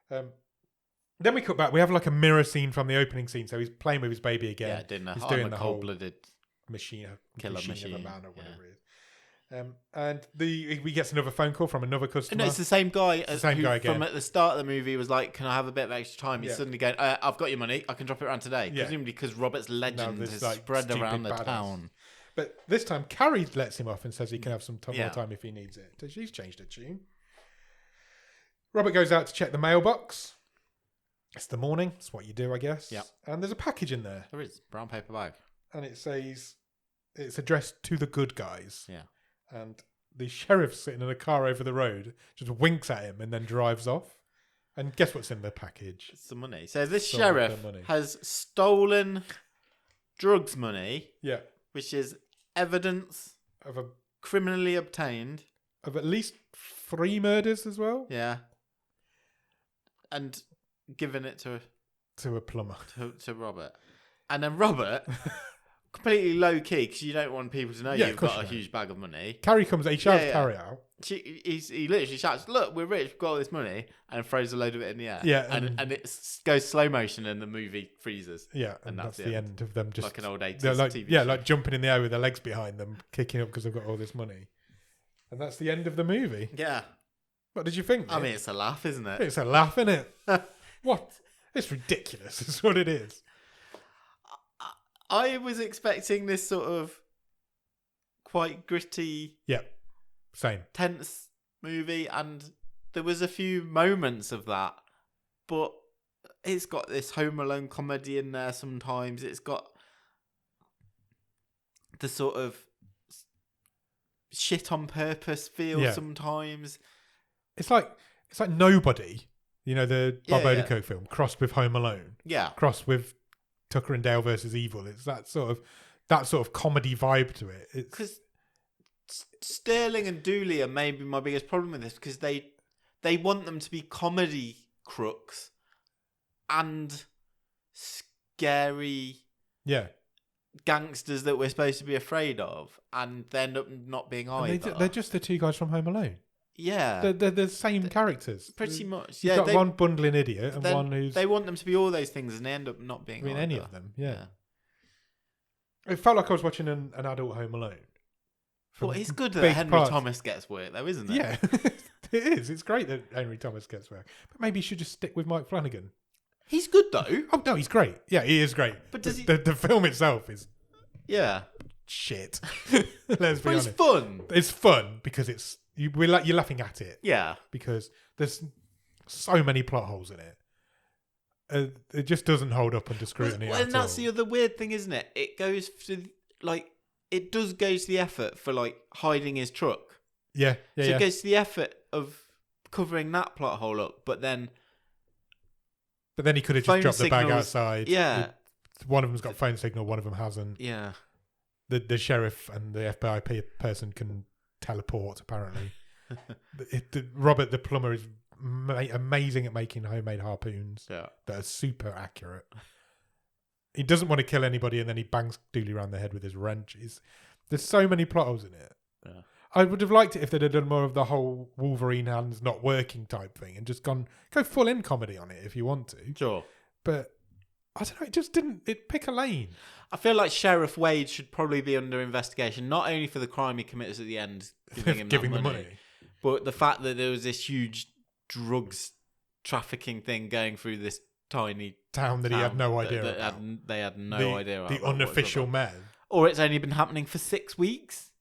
Then we cut back. We have like a mirror scene from the opening scene. So he's playing with his baby again. Yeah, doing He's doing the whole cold-blooded machine killer machine of a machine. man or whatever it is. And we gets another phone call from another customer. No, it's the same guy. It's the same guy again. From at the start of the movie was like, "Can I have a bit of extra time?" He's Yeah. suddenly going, "I've got your money. I can drop it around today." Yeah. Presumably because Robert's legend this, has like, spread stupid around the badass. town. But this time, Carrie lets him off and says he can have some more Yeah. time if he needs it. So she's changed her tune. Robert goes out to check the mailbox. It's the morning. It's what you do, I guess. Yeah. And there's a package in there. There is brown paper bag. And it says it's addressed to the good guys. Yeah. And the sheriff sitting in a car over the road just winks at him and then drives off. And guess what's in the package? It's the money. So this Some of the sheriff money. has stolen drugs money, Yeah. which is evidence Of criminally obtained. at least 3 murders as well. Yeah. And given it to To a plumber. Robert. And then Robert, completely low key, because you don't want people to know Yeah, of you've course got a you don't. huge bag of money. Carrie comes. He shouts Yeah. Carrie out. He literally shouts, "Look, we're rich, we've got all this money," and throws a load of it in the air. Yeah, and it goes slow motion, and the movie freezes. Yeah, And that's that's the end of them just Like an old 80s they're like TV yeah, show. like jumping in the air with their legs behind them, kicking up because they've got all this money. And that's the end of the movie. Yeah. What did you think? I Nick? mean, it's a laugh, isn't it? It's a laugh, isn't it? What? It's ridiculous. It's what it is. I was expecting this sort of quite gritty, Yeah, same. tense movie, and there was a few moments of that, but it's got this Home Alone comedy in there sometimes. It's got the sort of shit on purpose feel Yeah. sometimes. It's like Nobody, you know, the Bob Yeah, yeah. Odenkirk film, crossed with Home Alone, Yeah. crossed with Tucker and Dale versus Evil. It's that sort of comedy vibe to it. It's Because Sterling and Dooley are maybe my biggest problem with this, because they want them to be comedy crooks and scary yeah. gangsters that we're supposed to be afraid of, and they end up not being And either. they're just the 2 guys from Home Alone. Yeah, They're the same characters. pretty much. You've Yeah, got one bundling idiot and then one who's they want them to be all those things, and they end up not being. I mean, either. any of them. Yeah. It felt like I was watching an adult Home Alone. Well, it's good that big Henry parts. Thomas gets work, though, isn't it? Yeah, it is. It's great that Henry Thomas gets work. But maybe you should just stick with Mike Flanagan. He's good though. Oh, no, he's great. Yeah, he is great. But does he? The film itself is Yeah, shit. Let's be but it's honest. fun. It's fun because you're laughing at it Yeah, because there's so many plot holes in it. It just doesn't hold up under scrutiny Well, at and that's all. the other weird thing, isn't it? It goes to it does go to the effort for hiding his truck. Yeah, yeah, So yeah. it goes to the effort of covering that plot hole up, but then But then he could have phone just dropped the bag signals- outside. yeah, One of them's got phone signal, one of them hasn't. yeah. The sheriff and the FBI person can teleport, apparently. Robert the plumber is amazing at making homemade harpoons Yeah. that are super accurate. He doesn't want to kill anybody and then he bangs Dooley around the head with his wrenches. There's so many plot holes in it. Yeah. I would have liked it if they'd have done more of the whole Wolverine hands not working type thing and just go full in comedy on it if you want to. Sure. But I don't know, it just didn't. It pick a lane. I feel like Sheriff Wade should probably be under investigation, not only for the crime he commits at the end, giving him Giving that the money, money. but the fact that there was this huge drugs trafficking thing going through this tiny Town that he had no idea about. They had no idea about the unofficial whatsoever. men. Or it's only been happening for 6 weeks.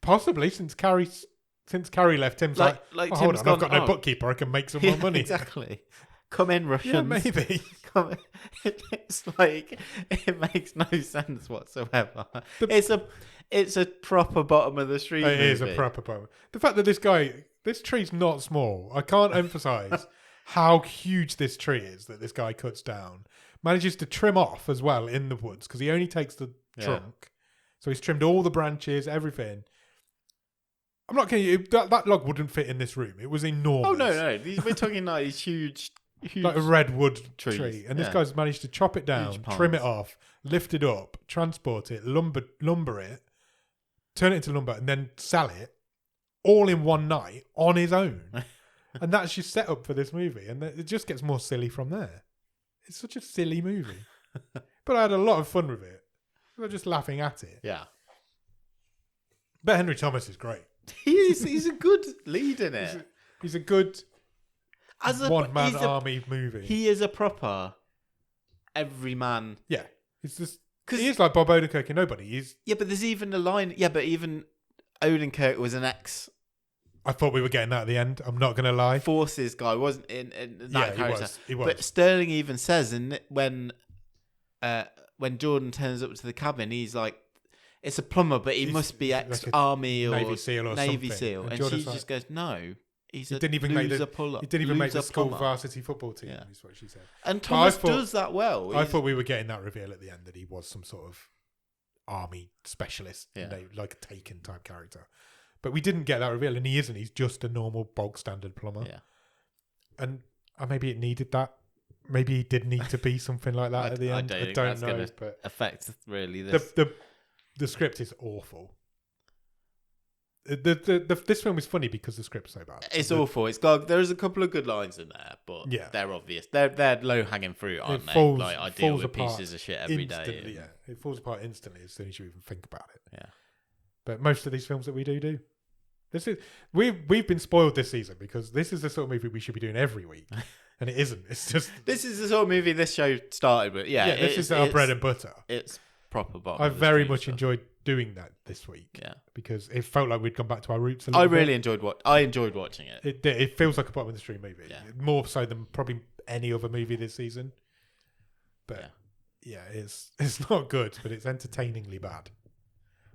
Possibly since Carrie left, Tim's like Like oh, hold Tim's on, gone, I've got no "Oh." bookkeeper, I can make some more money. Exactly. Come in, Russians. Yeah, maybe. Come in. It's like it makes no sense whatsoever. It's a proper bottom of the street. It is a movie. proper problem. The fact that this tree's not small. I can't emphasize how huge this tree is that this guy cuts down. Manages to trim off as well in the woods because he only takes the trunk. So he's trimmed all the branches, everything. I'm not kidding you. That log wouldn't fit in this room. It was enormous. Oh no! We're talking like these huge, Like a redwood trees, tree. And this yeah. guy's managed to chop it down, Huge trim it pines. off, lift it up, transport it, lumber it, turn it into lumber, and then sell it all in one night on his own. And that's your setup for this movie. And it just gets more silly from there. It's such a silly movie. But I had a lot of fun with it. I was just laughing at it. Yeah. But Henry Thomas is great. He's a good lead in it. He's a good one-man he's a- army movie. He is a proper everyman. Yeah. It's just... He is like Bob Odenkirk in Nobody. Yeah, but there's even a line... Yeah, but even Odenkirk was an ex... I thought we were getting that at the end. I'm not going to lie. Forces guy, wasn't in that character. He was. But Sterling even says when Jordan turns up to the cabin, he's like, it's a plumber, but he must be ex-army or Navy SEAL or Navy something. SEAL. And she just goes, no, he's a loser puller. He didn't even make the school plumber. varsity football team, is what she said. And Thomas does that well. I thought we were getting that reveal at the end that he was some sort of army specialist, like a Taken type character. But we didn't get that reveal, and he isn't. He's just a normal, bog standard plumber. Yeah. And maybe it needed that. Maybe he did need to be something like that at the end. I don't know. But affect really this. The script is awful. This film is funny because the script's so bad. It's awful. There's a couple of good lines in there, but they're obvious. They're low hanging fruit, aren't they? Like I deal with pieces of shit every day. Yeah, it falls apart instantly as soon as you even think about it. Yeah. But most of these films that we do. We've been spoiled this season because this is the sort of movie we should be doing every week, and it isn't. It's just this is the sort of movie this show started with. Yeah, this is our bread and butter. It's proper bottom. I very much enjoyed doing that this week. Yeah, because it felt like we'd gone back to our roots. I really enjoyed watching it. It feels like a bottom of the stream movie, more so than probably any other movie this season. But it's not good, but it's entertainingly bad.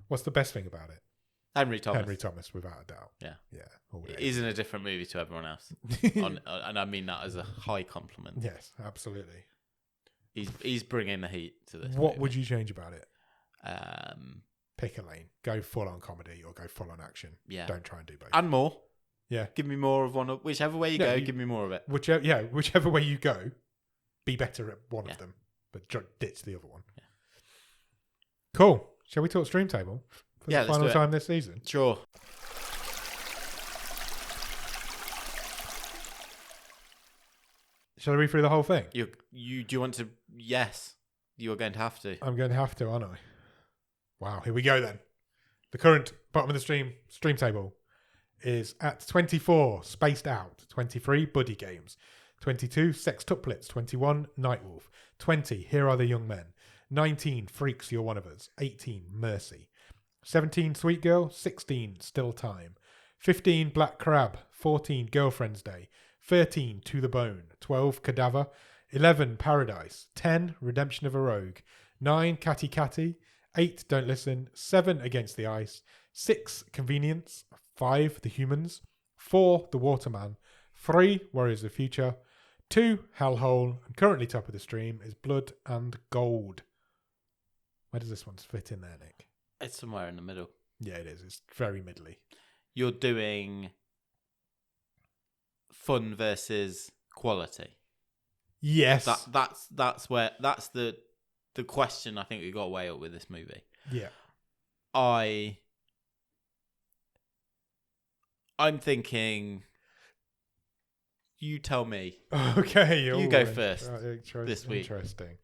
What's the best thing about it? Henry Thomas, without a doubt. Yeah. He's in a different movie to everyone else. And I mean that as a high compliment. Yes, absolutely. He's bringing the heat to this What movie. would you change about it? Pick a lane. Go full on comedy or go full on action. Yeah. Don't try and do both. And more. Yeah. Give me more of one. Whichever way you go, give me more of it. Whichever way you go, be better at one of them, but ditch the other one. Yeah. Cool. Shall we talk Stream Table for the final time this season? Sure. Shall I read through the whole thing? Do you want to? Yes, you're going to have to. I'm going to have to, aren't I? Wow, here we go then. The current bottom of the stream table is at 24, Spaced Out, 23, Buddy Games, 22, Sextuplets, 21, Nightwolf, 20, Here Are the Young Men, 19, Freaks, You're One of Us, 18, Mercy, 17, Sweet Girl, 16, Still Time, 15, Black Crab, 14, Girlfriend's Day, 13, To the Bone, 12, Cadaver, 11, Paradise, 10, Redemption of a Rogue, 9, Catty Catty, 8, Don't Listen, 7, Against the Ice, 6, Convenience, 5, The Humans, 4, The Waterman, 3, Warriors of the Future, 2, Hellhole, and currently top of the stream is Blood and Gold. Where does this one fit in there, Nick? It's somewhere in the middle. Yeah, it is. It's very middly. You're doing fun versus quality. Yes. That's the question I think we got to weigh up with this movie. Yeah. I'm thinking. You tell me. Okay, you go first this week. Interesting.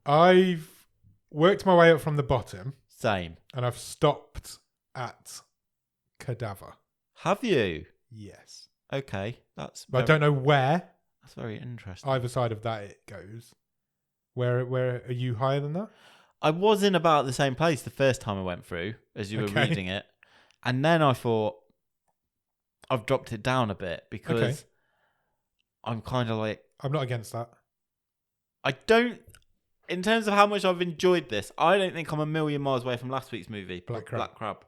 I've worked my way up from the bottom. Same. And I've stopped at Cadaver. Have you? Yes. Okay, I don't know where. That's very interesting. Either side of that it goes. Where are you higher than that? I was in about the same place the first time I went through as you were reading it. And then I thought I've dropped it down a bit because I'm kind of like... I'm not against that. I don't... In terms of how much I've enjoyed this, I don't think I'm a million miles away from last week's movie, Black Crab.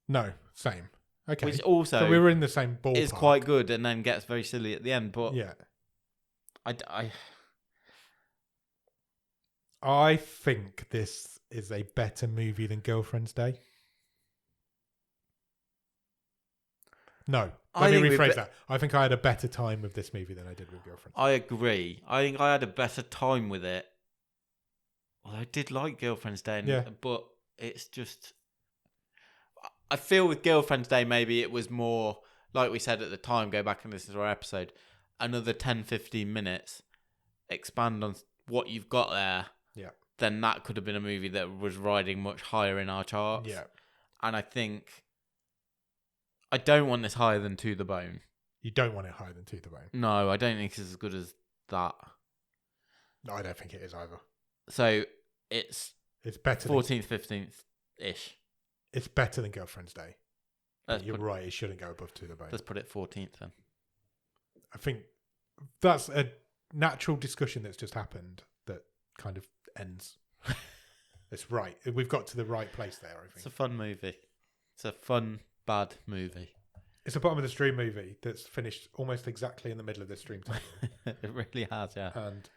No, same. Okay. Which also... So we were in the same ballpark. It's quite good and then gets very silly at the end, but... Yeah. I think this is a better movie than Girlfriend's Day. No. Let me rephrase that. I think I had a better time with this movie than I did with Girlfriend's Day. I agree. I think I had a better time with it. Well, I did like Girlfriend's Day, but it's just... I feel with Girlfriend's Day, maybe it was more like we said at the time, go back and listen to our episode, another 10, 15 minutes, expand on what you've got there, then that could have been a movie that was riding much higher in our charts. Yeah. And I think I don't want this higher than To the Bone. You don't want it higher than To the Bone? No, I don't think it's as good as that. No, I don't think it is either. So it's better 14th, 15th-ish. It's better than Girlfriend's Day. You're right, it shouldn't go above To the Bone. Let's put it 14th then. I think that's a natural discussion that's just happened that kind of ends. It's right. We've got to the right place there, I think. It's a fun movie. It's a fun, bad movie. It's a bottom of the stream movie that's finished almost exactly in the middle of this stream table. It really has, yeah. And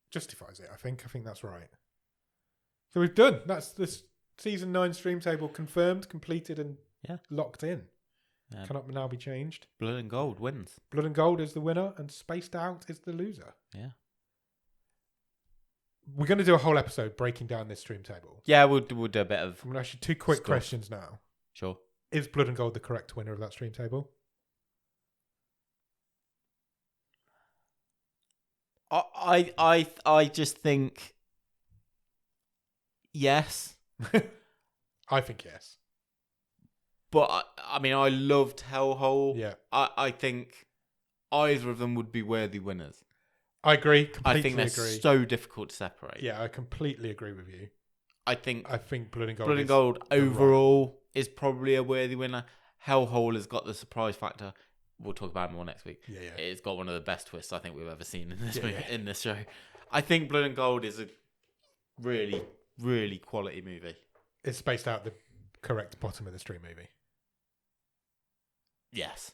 justifies it, I think. I think that's right. So we've done. That's this season 9 stream table confirmed, completed, and locked in. Yeah. Cannot now be changed. Blood and Gold wins. Blood and Gold is the winner, and Spaced Out is the loser. Yeah. We're going to do a whole episode breaking down this stream table. Yeah, we'll do a bit of... I'm going to ask you 2 quick questions now. Sure. Is Blood and Gold the correct winner of that stream table? I just think yes. I think yes. But I mean, I loved Hellhole. Yeah. I think either of them would be worthy winners. I agree. Completely I think they're agree. so difficult to separate. Yeah, I completely agree with you. I think Blood and Gold. Blood and Gold overall is probably a worthy winner. Hellhole has got the surprise factor. We'll talk about it more next week. Yeah. It's got one of the best twists I think we've ever seen in this movie, in this show. I think Blood and Gold is a really, really quality movie. It's Spaced Out the correct bottom of the stream movie. Yes.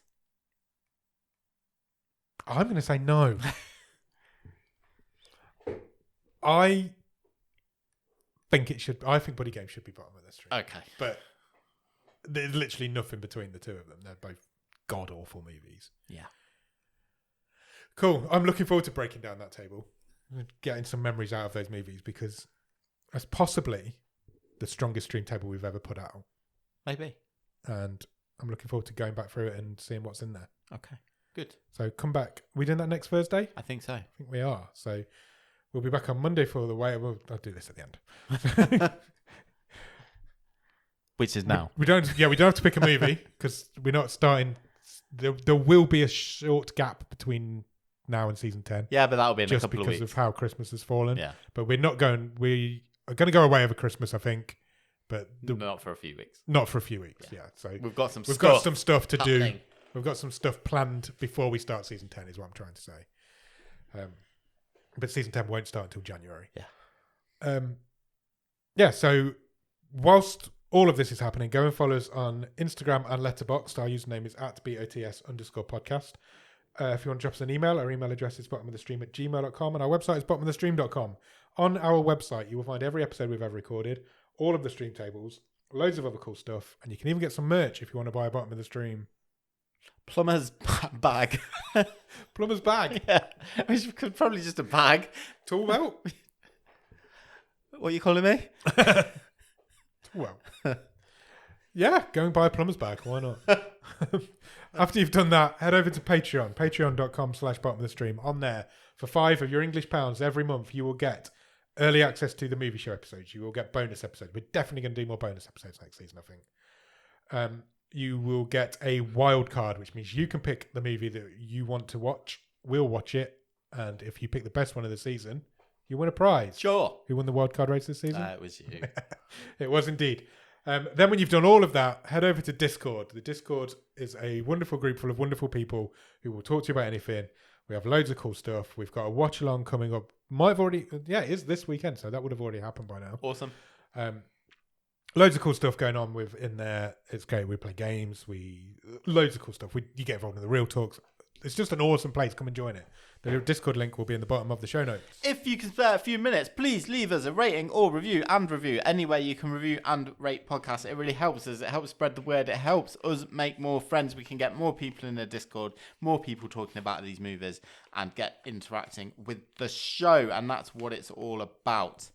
I'm going to say no. I think it should. I think Buddy Game should be bottom of the stream. Okay. But there's literally nothing between the two of them. They're both god awful movies. Yeah. Cool. I'm looking forward to breaking down that table, getting some memories out of those movies, because that's possibly the strongest stream table we've ever put out. Maybe. And I'm looking forward to going back through it and seeing what's in there. Okay. Good. So come back. Are we doing that next Thursday? I think so. I think we are. So we'll be back on Monday for the way. I'll do this at the end. Which is now. We don't have to pick a movie because we're not starting. There will be a short gap between now and season 10. Yeah, but that'll be in a couple of weeks. Just because of how Christmas has fallen. Yeah. But we're not going. We are going to go away over Christmas, I think. But not for a few weeks. Not for a few weeks. Yeah. So we've got some stuff to happening. Do. We've got some stuff planned before we start season 10. Is what I'm trying to say. But season 10 won't start until January. Yeah. So whilst all of this is happening, go and follow us on Instagram and Letterboxd. Our username is @BOTS_podcast. If you want to drop us an email, our email address is bottomofthestream@gmail.com, and our website is bottomofthestream.com. On our website, you will find every episode we've ever recorded, all of the stream tables, loads of other cool stuff, and you can even get some merch if you want to buy a Bottom of the Stream plumber's bag. Plumber's bag. Yeah, which could probably just a bag. Tool belt. What are you calling me? Well, yeah, go and buy a plumber's bag. Why not? After you've done that, head over to Patreon, patreon.com/bottom of the stream. On there, for £5 of your English pounds every month, you will get early access to the movie show episodes. You will get bonus episodes. We're definitely going to do more bonus episodes next season, I think. You will get a wild card, which means you can pick the movie that you want to watch. We'll watch it. And if you pick the best one of the season, you win a prize. Sure. Who won the wild card race this season? It was you. It was indeed. Then when you've done all of that, head over to Discord. The Discord is a wonderful group full of wonderful people who will talk to you about anything. We have loads of cool stuff. We've got a watch along coming up. Might have already, it is this weekend, so that would have already happened by now. Awesome. Loads of cool stuff going on in there. It's great. We play games. Loads of cool stuff. You get involved in the real talks. It's just an awesome place. Come and join it. The Discord link will be in the bottom of the show notes. If you can spare a few minutes, please leave us a rating or review. Any way you can review and rate podcasts. It really helps us. It helps spread the word. It helps us make more friends. We can get more people in the Discord, more people talking about these movies, and get interacting with the show. And that's what it's all about.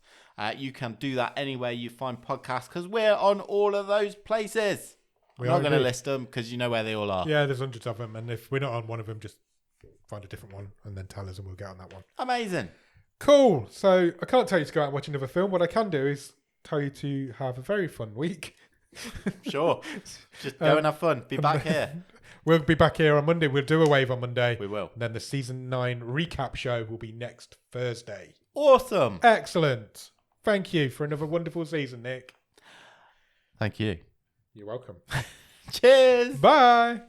You can do that anywhere you find podcasts, because we're on all of those places. I'm not going to list them because you know where they all are. Yeah, there's hundreds of them, and if we're not on one of them, just find a different one and then tell us, and we'll get on that one. Amazing. Cool. So I can't tell you to go out and watch another film. What I can do is tell you to have a very fun week. Sure. Just go and have fun. Be back here. We'll be back here on Monday. We'll do a wave on Monday. We will. And then the season 9 recap show will be next Thursday. Awesome. Excellent. Thank you for another wonderful season, Nick. Thank you. You're welcome. Cheers. Bye.